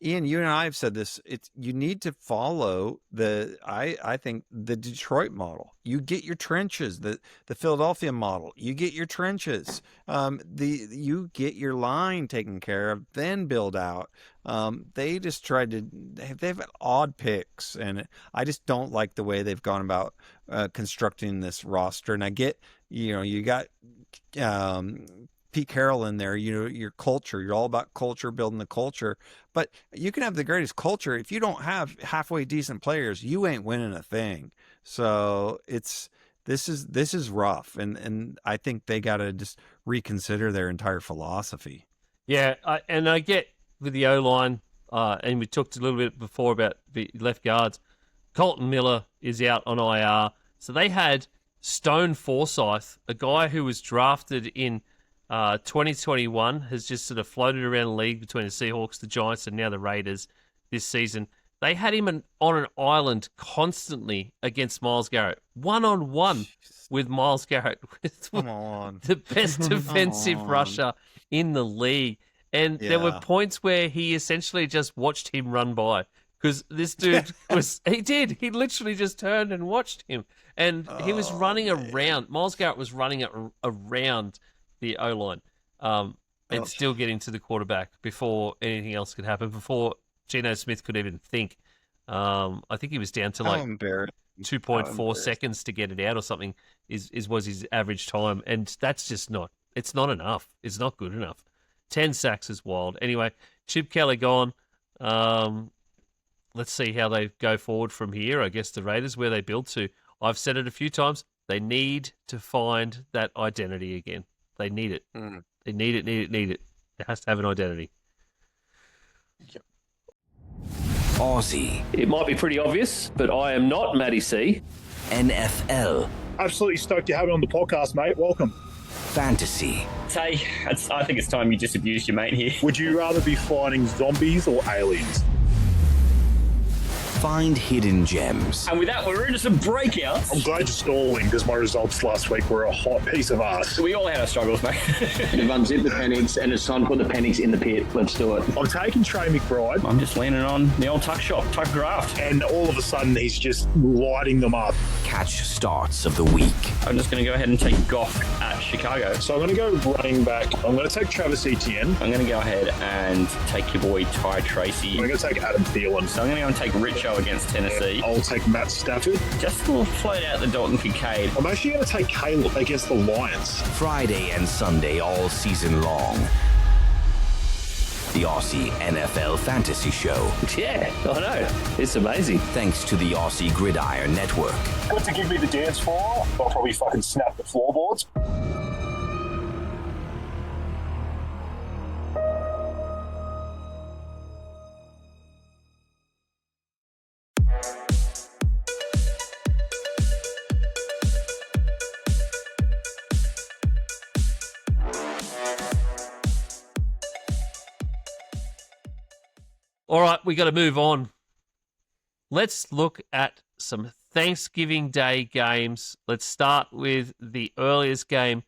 Ian, you and I have said this. You need to follow I think the Detroit model. You get your trenches. The Philadelphia model. You get your trenches. You get your line taken care of, then build out. They just tried to. They've had odd picks, and I just don't like the way they've gone about constructing this roster. And I get, you got Pete Carroll in there, your culture. You're all about culture, building the culture. But you can have the greatest culture. If you don't have halfway decent players, you ain't winning a thing. So this is rough. And I think they got to just reconsider their entire philosophy. Yeah, I get with the O-line, and we talked a little bit before about the left guards. Colton Miller is out on IR. So they had Stone Forsyth, a guy who was drafted in 2021, has just sort of floated around the league between the Seahawks, the Giants, and now the Raiders this season. They had him on an island constantly against Myles Garrett, one-on-one with Myles Garrett, Come on. the best defensive rusher in the league. And there were points where he essentially just watched him run by, because this dude he literally just turned and watched him. And he was running around. Myles Garrett was running around the O-line and still getting to the quarterback before anything else could happen, before Geno Smith could even think. I think he was down to like 2.4 seconds to get it out or something was his average time. And that's just it's not enough. It's not good enough. 10 sacks is wild. Anyway, Chip Kelly gone. Let's see how they go forward from here. I guess the Raiders, where they build to. I've said it a few times. They need to find that identity again. They need it. They need it. It has to have an identity. Yep. Aussie. It might be pretty obvious, but I am not Matty C. NFL. Absolutely stoked to have it on the podcast, mate. Welcome. Fantasy. Tay, I think it's time you just abused your mate here. Would you rather be fighting zombies or aliens? Find hidden gems. And with that, we're into some breakouts. I'm glad you're stalling, because my results last week were a hot piece of ass. We all had our struggles, mate. You've unzipped the pennies, and it's time to put the pennies in the pit. Let's do it. I'm taking Trey McBride. I'm just leaning on the old tuck shop, tuck draft. And all of a sudden, he's just lighting them up. Catch starts of the week. I'm just going to go ahead and take Goff at Chicago. So I'm going to go running back. I'm going to take Travis Etienne. I'm going to go ahead and take your boy Ty Tracy. I'm going to take Adam Thielen. So I'm going to go and take Richo against Tennessee. I'll take Matt Stafford. Just a little float out the Dalton Kincaid. I'm actually going to take Caleb against the Lions. Friday and Sunday all season long. The Aussie NFL Fantasy Show. Yeah, I know. It's amazing. Thanks to the Aussie Gridiron Network. Good to give me the dance floor. I'll probably fucking snap the floorboards. All right, we got to move on. Let's look at some Thanksgiving Day games. Let's start with the earliest game.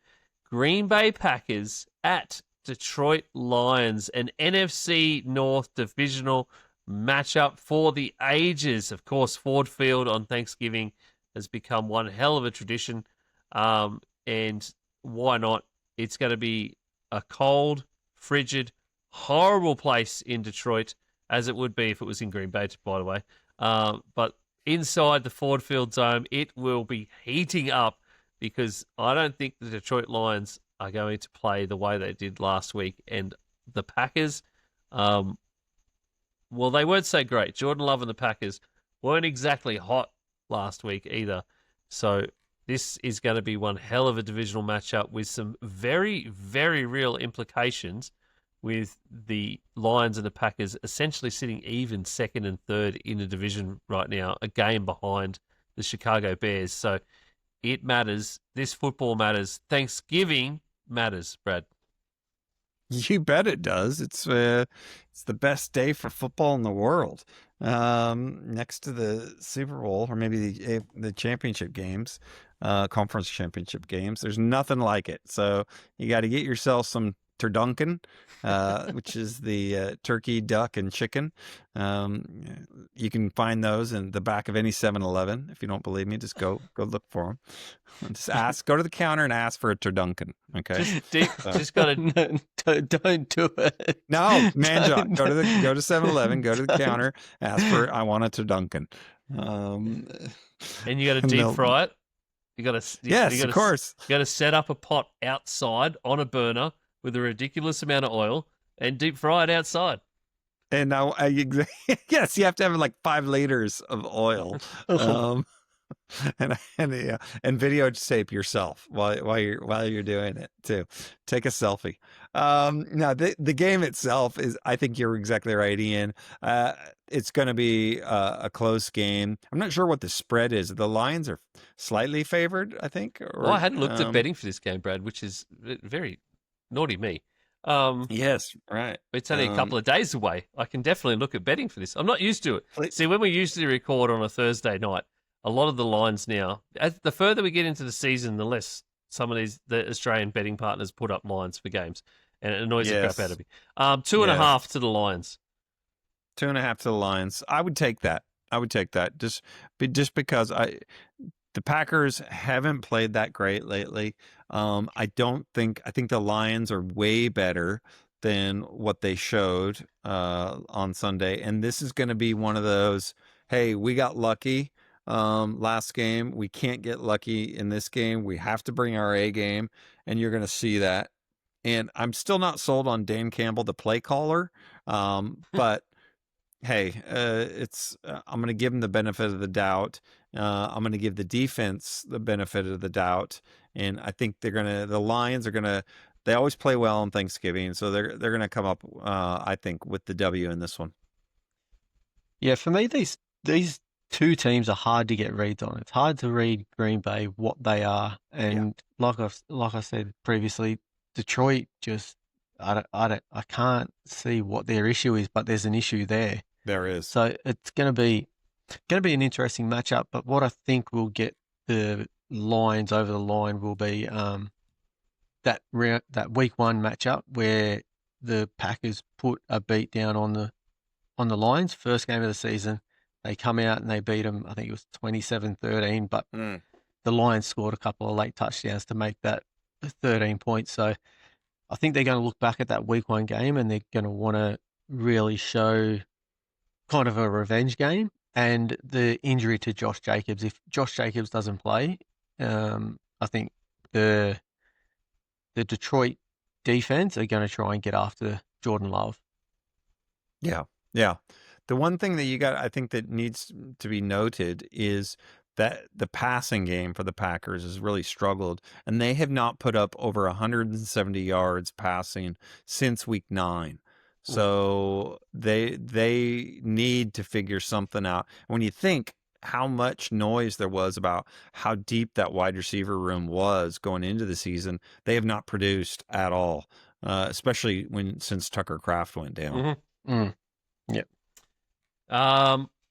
Green Bay Packers at Detroit Lions, an NFC North divisional matchup for the ages. Of course, Ford Field on Thanksgiving has become one hell of a tradition. And why not? It's going to be a cold, frigid, horrible place in Detroit, as it would be if it was in Green Bay, by the way. But inside the Ford Field Dome, it will be heating up, because I don't think the Detroit Lions are going to play the way they did last week. And the Packers, well, they weren't so great. Jordan Love and the Packers weren't exactly hot last week either. So this is going to be one hell of a divisional matchup with some very, very real implications, with the Lions and the Packers essentially sitting even second and third in the division right now, a game behind the the Chicago Bears. So it matters. This football matters. Thanksgiving matters, Brad. You bet it does. It's the best day for football in the world, next to the Super Bowl or maybe the championship games, conference championship games. There's nothing like it. So you got to get yourself some turducken, which is the turkey, duck, and chicken. You can find those in the back of any 7-Eleven. If you don't believe me, just go look for them. Just go to the counter and ask for a turducken. Okay, just got to Don't do it. no, man, John, go to 7-Eleven, go to the counter, ask for I want a turducken. And you got to deep fry it. You got to yes, of course. You got to set up a pot outside on a burner with a ridiculous amount of oil and deep fry it outside. And now, yes, you have to have like 5 liters of oil, and videotape yourself while you're doing it too. Take a selfie. Now the game itself is, I think you're exactly right, Ian. It's going to be a close game. I'm not sure what the spread is. The Lions are slightly favored, I think. Well, I hadn't looked at betting for this game, Brad, which is very naughty me. Yes, right. It's only a couple of days away. I can definitely look at betting for this. I'm not used to it. See, when we usually record on a Thursday night, a lot of the lines now, the further we get into the season, the less some of the Australian betting partners put up lines for games, and it annoys the crap out of me. 2.5 to the Lions. 2.5 to the Lions. I would take that. Just because the Packers haven't played that great lately. I think the Lions are way better than what they showed on Sunday. And this is going to be one of those, hey, we got lucky last game. We can't get lucky in this game. We have to bring our A game, and you're going to see that. And I'm still not sold on Dan Campbell, the play caller. But hey, I'm going to give him the benefit of the doubt. I'm going to give the defense the benefit of the doubt, and I think the Lions are gonna. They always play well on Thanksgiving, so they're gonna come up, I think, with the W in this one. Yeah, for me, these two teams are hard to get reads on. It's hard to read Green Bay, what they are, and like I said previously, Detroit just I can't see what their issue is, but there's an issue there. There is. So it's going to be an interesting matchup. But what I think will get the Lions over the line will be that week 1 matchup where the Packers put a beat down on the Lions. First game of the season, they come out and they beat them. I think it was 27-13, but the Lions scored a couple of late touchdowns to make that 13 points. So I think they're going to look back at that week 1 game and they're going to want to really show kind of a revenge game. And the injury to Josh Jacobs, if Josh Jacobs doesn't play, I think the Detroit defense are going to try and get after Jordan Love. Yeah. The one thing that I think that needs to be noted is that the passing game for the Packers has really struggled, and they have not put up over 170 yards passing since week 9. So they need to figure something out. When you think how much noise there was about how deep that wide receiver room was going into the season, they have not produced at all, especially since Tucker Kraft went down. Yep.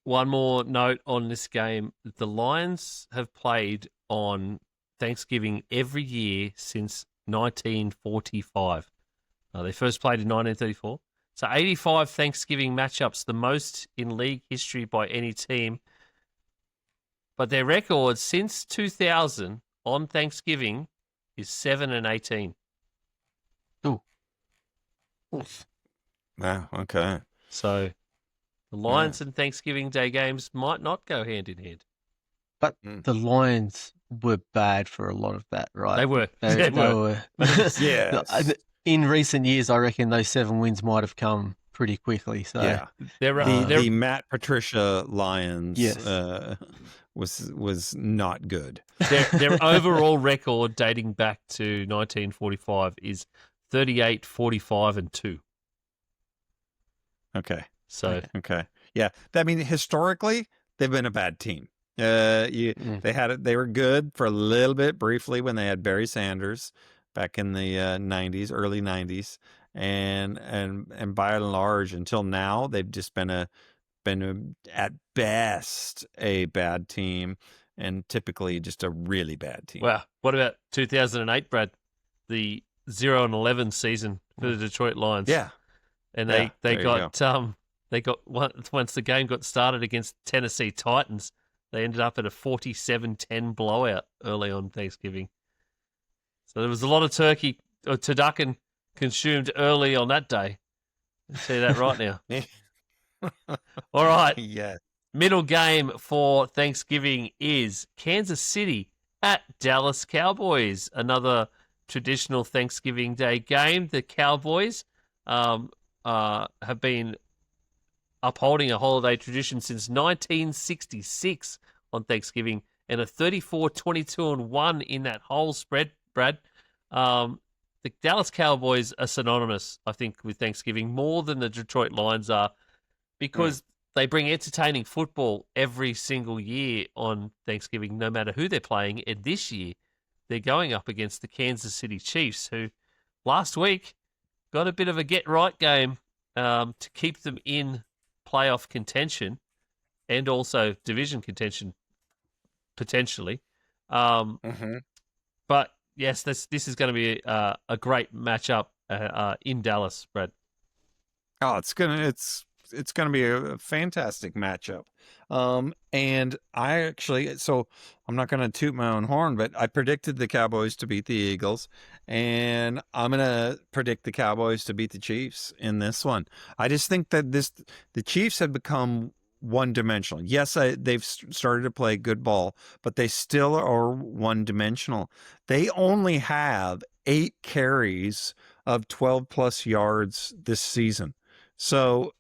One more note on this game. The Lions have played on Thanksgiving every year since 1945. They first played in 1934. So 85 Thanksgiving matchups, the most in league history by any team. But their record since 2000 on Thanksgiving is 7-18. Ooh. Wow, okay. So the Lions and Thanksgiving Day games might not go hand in hand. But the Lions were bad for a lot of that, right? They were. They were. Yes. In recent years, I reckon those 7 wins might have come pretty quickly. So yeah, the Matt Patricia Lions was not good. Their overall record dating back to 1945 is 38, 45, and 2. Okay. So okay, yeah. I mean, historically, they've been a bad team. They were good for a little bit briefly when they had Barry Sanders back in the 90s, early 90s, and by and large until now they've just been at best a bad team, and typically just a really bad team. Wow. What about 2008, Brad? The 0-11 season for the Detroit Lions. Yeah. And Yeah, they there you got once the game got started against Tennessee Titans, they ended up at a 47-10 blowout early on Thanksgiving. So there was a lot of turducken consumed early on that day. I'll tell you that right now. All right. Yeah. Middle game for Thanksgiving is Kansas City at Dallas Cowboys. Another traditional Thanksgiving Day game. The Cowboys have been upholding a holiday tradition since 1966 on Thanksgiving, and a 34-22-1 in that whole spread, Brad. The Dallas Cowboys are synonymous, I think, with Thanksgiving more than the Detroit Lions are, because they bring entertaining football every single year on Thanksgiving, no matter who they're playing. And this year, they're going up against the Kansas City Chiefs, who last week got a bit of a get-right game to keep them in playoff contention and also division contention, potentially. But yes, this is going to be a great matchup in Dallas, Brad. Oh, it's gonna be a fantastic matchup. And I actually, so I'm not gonna toot my own horn, but I predicted the Cowboys to beat the Eagles, and I'm gonna predict the Cowboys to beat the Chiefs in this one. I just think that the Chiefs have become one-dimensional. Yes, they've started to play good ball, but they still are one-dimensional. They only have 8 carries of 12-plus yards this season. So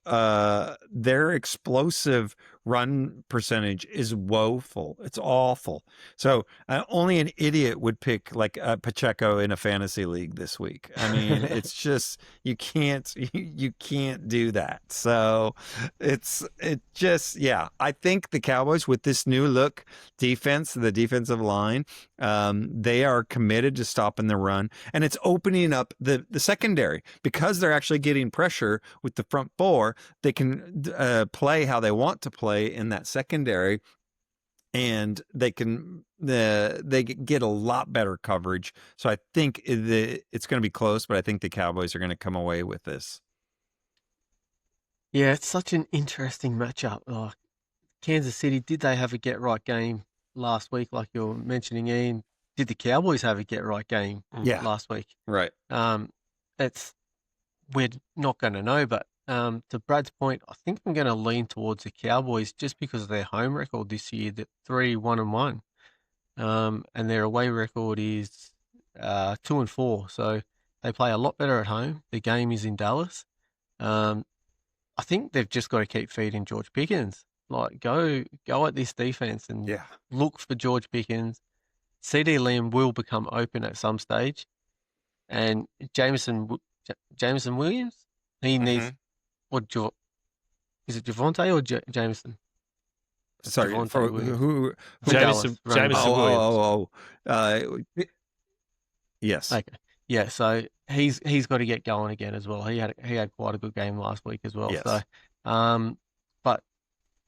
their explosive run percentage is woeful. It's awful. So only an idiot would pick like Pacheco in a fantasy league this week. I mean, it's just you can't do that. So I think the Cowboys with this new look defense, the defensive line, they are committed to stopping the run, and it's opening up the secondary because they're actually getting pressure with the front four. They can play how they want to play in that secondary, and they get a lot better coverage. So I think it's going to be close, but I think the Cowboys are going to come away with this. Yeah, it's such an interesting matchup. Like Kansas City, did they have a get-right game last week, like you're mentioning, Ian? Did the Cowboys have a get-right game last week? Right. We're not going to know, but to Brad's point, I think I'm going to lean towards the Cowboys just because of their home record this year, that 3-1-1, and their away record is 2-4. So they play a lot better at home. The game is in Dallas. I think they've just got to keep feeding George Pickens. Like go at this defense and look for George Pickens. CD Lamb will become open at some stage, and Jameson Williams, he needs. Is it Javonte or Jameson? Sorry, who Jameson Williams. Yes. Okay. Yeah, so he's got to get going again as well. He had quite a good game last week as well. Yes. So, but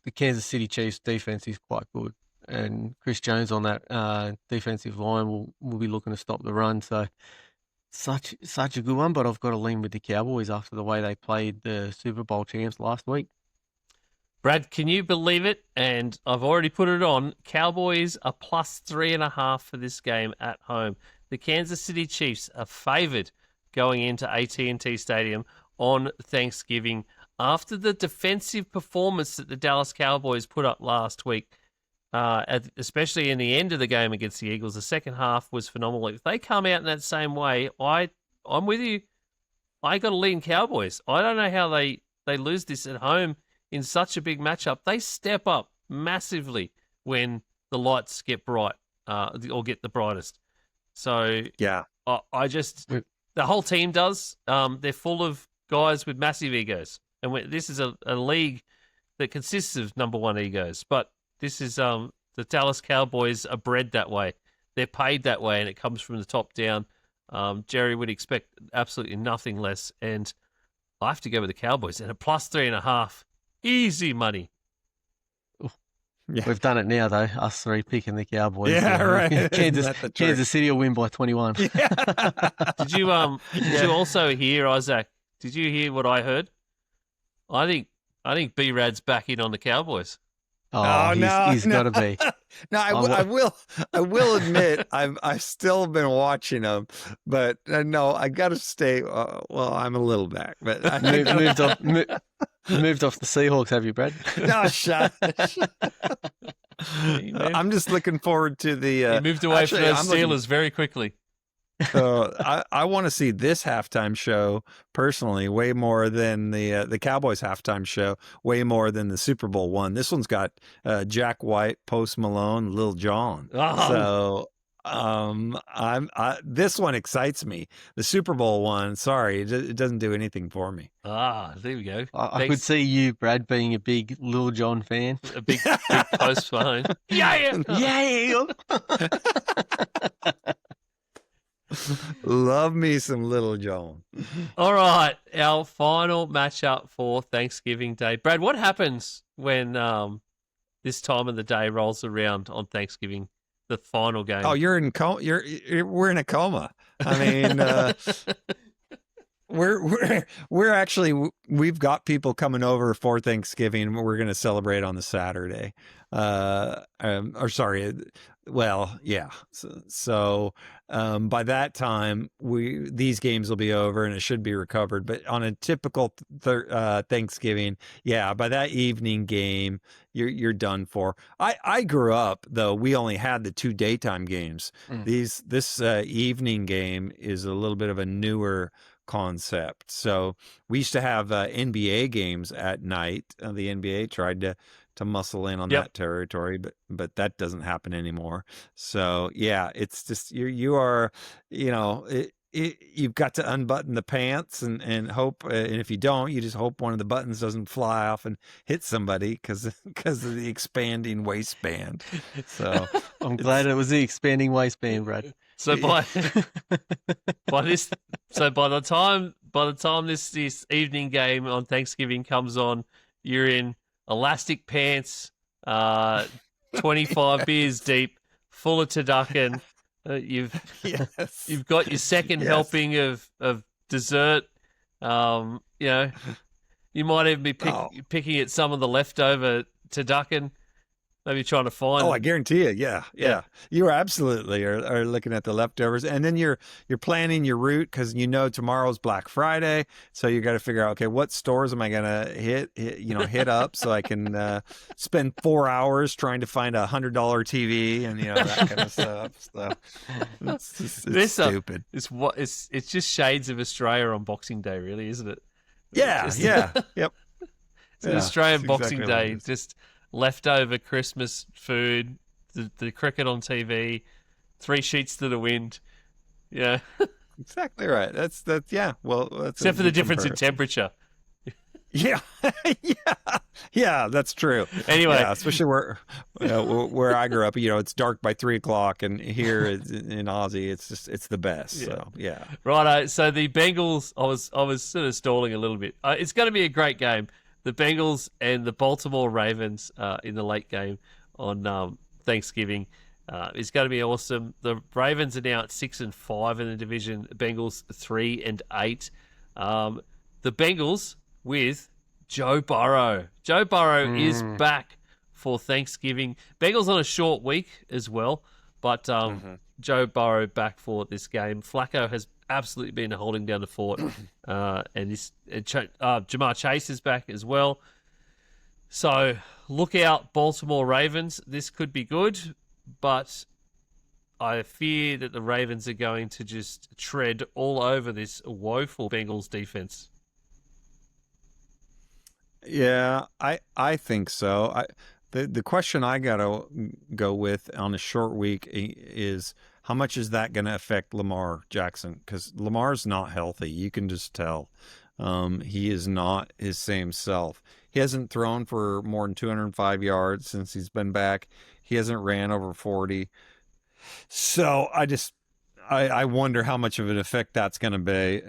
the Kansas City Chiefs defense is quite good, and Chris Jones on that defensive line will be looking to stop the run. So. Such a good one, but I've got to lean with the Cowboys after the way they played the Super Bowl champs last week. Brad, can you believe it? And I've already put it on. Cowboys are plus 3.5 for this game at home. The Kansas City Chiefs are favoured going into AT&T Stadium on Thanksgiving after the defensive performance that the Dallas Cowboys put up last week. Especially in the end of the game against the Eagles. The second half was phenomenal. If they come out in that same way, I'm with you. I got to lean Cowboys. I don't know how they lose this at home in such a big matchup. They step up massively when the lights get bright or get the brightest. So yeah, the whole team does. They're full of guys with massive egos, and this is a league that consists of number one egos, but. This is The Dallas Cowboys are bred that way. They're paid that way, and it comes from the top down. Jerry would expect absolutely nothing less, and I have to go with the Cowboys. And a +3.5, easy money. Yeah. We've done it now, though. Us three picking the Cowboys. Yeah, right. Kansas City will win by 21. Yeah. Did you also hear, Isaac? Did you hear what I heard? I think B-Rad's back in on the Cowboys. Oh, he's got to be. No, I will admit I've still been watching them, but no, I got to stay. Well, I'm a little back, but moved off the Seahawks, have you, Brad? No, shut. I'm just looking forward to the. He moved away from those Steelers very quickly. I want to see this halftime show personally way more than the Cowboys halftime show, way more than the Super Bowl one. This one's got Jack White, Post Malone, Lil Jon. Oh. So this one excites me. The Super Bowl one, sorry, it doesn't do anything for me. There we go. I could see you, Brad, being a big Lil Jon fan. A big Post Malone. Yeah. Love me some Little Jon. All right, our final matchup for Thanksgiving Day. Brad, what happens when this time of the day rolls around on Thanksgiving, the final game? Oh, you're in coma. We're in a coma. I mean, we're actually, we've got people coming over for Thanksgiving. We're going to celebrate on the Saturday. Well, yeah. So by that time, these games will be over and it should be recovered. But on a typical Thanksgiving, yeah, by that evening game, you're done for. I grew up though. We only had the 2 daytime games. This evening game is a little bit of a newer concept. So we used to have NBA games at night. The NBA tried to muscle in on that territory, but that doesn't happen anymore. So yeah, it's just you are, you've got to unbutton the pants and hope, and if you don't, you just hope one of the buttons doesn't fly off and hit somebody because of the expanding waistband. So I'm glad it was the expanding waistband, Brad. So by the time this evening game on Thanksgiving comes on, you're in elastic pants, 25 beers deep, full of turducken. You've got your second helping of dessert. You might even be picking at some of the leftover turducken. Maybe trying to find. Oh, I guarantee you. Yeah. You absolutely are looking at the leftovers, and then you're planning your route because tomorrow's Black Friday, so you got to figure out, okay, what stores am I gonna hit up so I can spend 4 hours trying to find a $100 TV and that kind of stuff. So it's stupid. It's just shades of Australia on Boxing Day, really, isn't it? Yep. It's an Australian Boxing Day, just leftover Christmas food, the cricket on TV, 3 sheets to the wind. Yeah. Exactly right. That's yeah. Well, that's except for the difference in temperature. Yeah. Yeah, that's true. Anyway, especially where I grew up, it's dark by 3:00, and here in Aussie, it's the best. Yeah. So yeah. Righto. So the Bengals, I was sort of stalling a little bit. It's going to be a great game. The Bengals and the Baltimore Ravens in the late game on Thanksgiving is going to be awesome. The Ravens are now at 6-5 in the division. The Bengals 3-8. The Bengals with Joe Burrow. Joe Burrow is back for Thanksgiving. Bengals on a short week as well, but Joe Burrow back for this game. Flacco has absolutely been holding down the fort, and Jamar Chase is back as well. So look out, Baltimore Ravens. This could be good, but I fear that the Ravens are going to just tread all over this woeful Bengals defense. Yeah, I think so. The question I gotta go with on a short week is, how much is that going to affect Lamar Jackson? Because Lamar's not healthy. You can just tell. He is not his same self. He hasn't thrown for more than 205 yards since he's been back. He hasn't ran over 40. So I wonder how much of an effect that's going to be.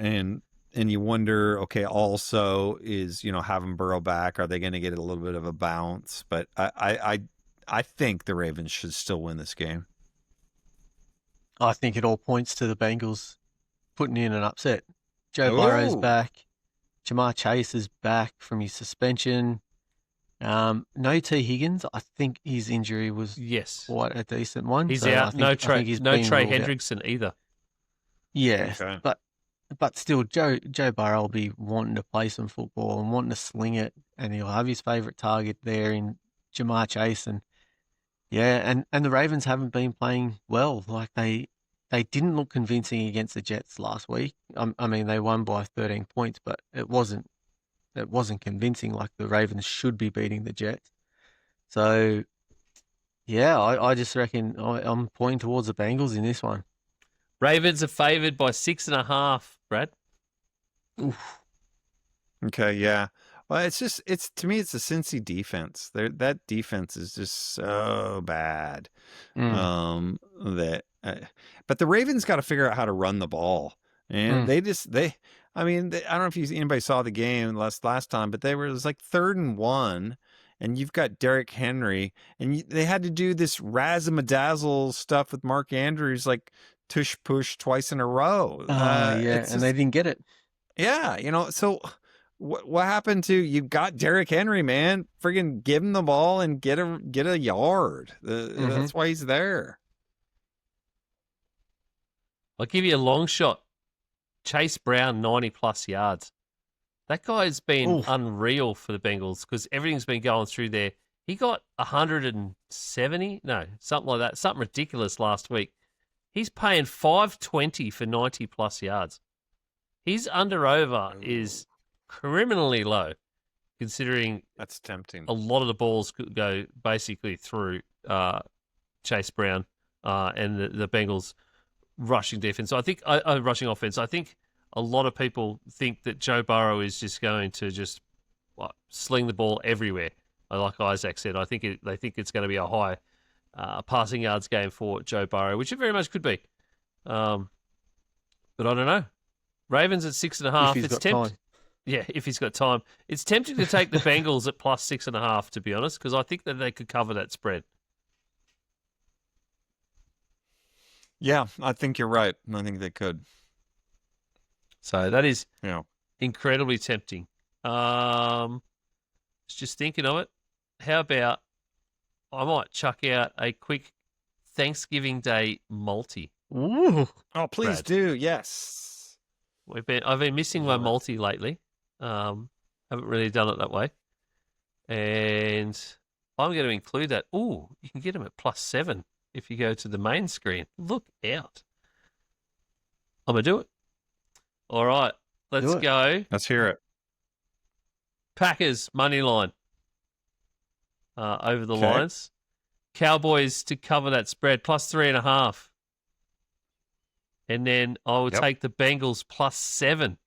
And you wonder, okay, also is, having Burrow back, are they going to get a little bit of a bounce? But I think the Ravens should still win this game. I think it all points to the Bengals putting in an upset. Joe Burrow's Ooh. back. Jamar Chase is back from his suspension. No T. Higgins. I think his injury was Yes. quite a decent one. He's so out. No Trey he's been ruled out. Hendrickson either. Yeah, Okay. but still, Joe Burrow will be wanting to play some football and wanting to sling it, and he'll have his favourite target there in Jamar Chase, and the Ravens haven't been playing well. Like they didn't look convincing against the Jets last week. I mean, they won by 13 points, but it wasn't convincing. Like the Ravens should be beating the Jets. So, yeah, I just reckon I'm pointing towards the Bengals in this one. Ravens are favoured by 6.5, Brad. Oof. Okay, yeah. Well, to me, it's the Cincy defense. That defense is just so bad. Mm. But the Ravens got to figure out how to run the ball, and I don't know if anybody saw the game last time, but it was like 3rd and 1, and you've got Derrick Henry, and they had to do this razzle-madazzle stuff with Mark Andrews, like tush push twice in a row. And they didn't get it. Yeah, so what happened to you? Got Derrick Henry, man. Friggin' give him the ball and get a yard. That's why he's there. I'll give you a long shot. Chase Brown, 90-plus yards. That guy's been unreal for the Bengals because everything's been going through there. He got 170? No, something like that. Something ridiculous last week. He's paying $520 for 90-plus yards. His under-over is criminally low, considering That's tempting. a lot of the balls could go basically through Chase Brown and the Bengals rushing defense. I think rushing offense. I think a lot of people think that Joe Burrow is just going to just sling the ball everywhere. Like Isaac said, they think it's going to be a high passing yards game for Joe Burrow, which it very much could be. But I don't know. Ravens at 6.5. If he's got time. Yeah, if he's got time. It's tempting to take the Bengals at plus 6.5, to be honest, because I think that they could cover that spread. Yeah, I think you're right. I think they could. So that is Yeah. incredibly tempting. Just thinking of it. How about I might chuck out a quick Thanksgiving Day multi. Ooh. Oh, please Brad. do. Yes. I've been missing my multi lately. Haven't really done it that way. And I'm going to include that. Ooh, you can get them at +7 if you go to the main screen. Look out. I'm going to do it. All right, let's Do it. go. Let's hear it. Packers money line over the Okay. Lions. Cowboys to cover that spread +3.5. And then I will take the Bengals +7.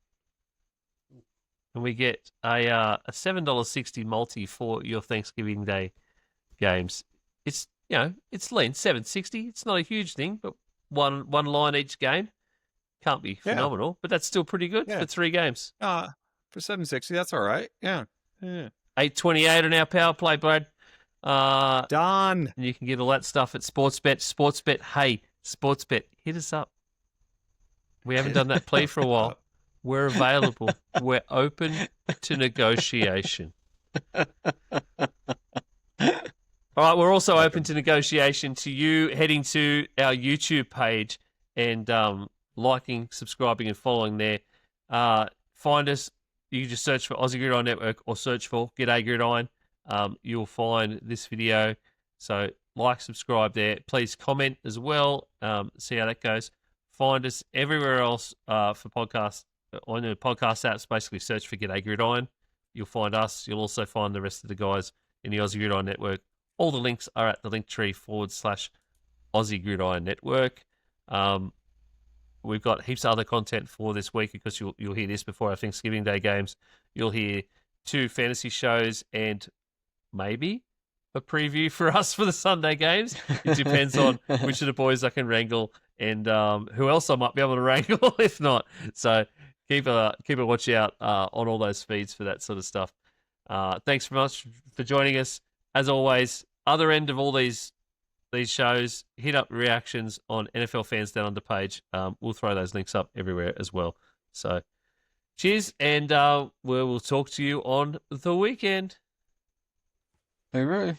And we get a $7.60 multi for your Thanksgiving Day games. It's it's lean, $7.60. It's not a huge thing, but one line each game can't be phenomenal, but that's still pretty good for 3 games. For $7.60, that's all right. Yeah. 8.28 on our power play, Brad. Done. And you can get all that stuff at Sportsbet. Sportsbet, hey, Sportsbet, hit us up. We haven't done that plea for a while. We're available. We're open to negotiation. All right, we're also open to negotiation to you heading to our YouTube page and liking, subscribing, and following there. Find us. You can just search for Aussie Gridiron Network or search for G'day Gridiron. You'll find this video. So like, subscribe there. Please comment as well. See how that goes. Find us everywhere else for podcasts. On the podcast apps, basically search for G'day Gridiron. You'll find us. You'll also find the rest of the guys in the Aussie Gridiron Network. All the links are at the linktree /Aussie Gridiron Network. We've got heaps of other content for this week because you'll hear this before our Thanksgiving Day games. You'll hear 2 fantasy shows and maybe a preview for us for the Sunday games. It depends on which of the boys I can wrangle and who else I might be able to wrangle if not. So keep a watch out on all those feeds for that sort of stuff. Thanks very much for joining us. As always, other end of all these shows, hit up reactions on NFL Fans Down Under page. We'll throw those links up everywhere as well. So cheers, and we'll talk to you on the weekend. Hooroo.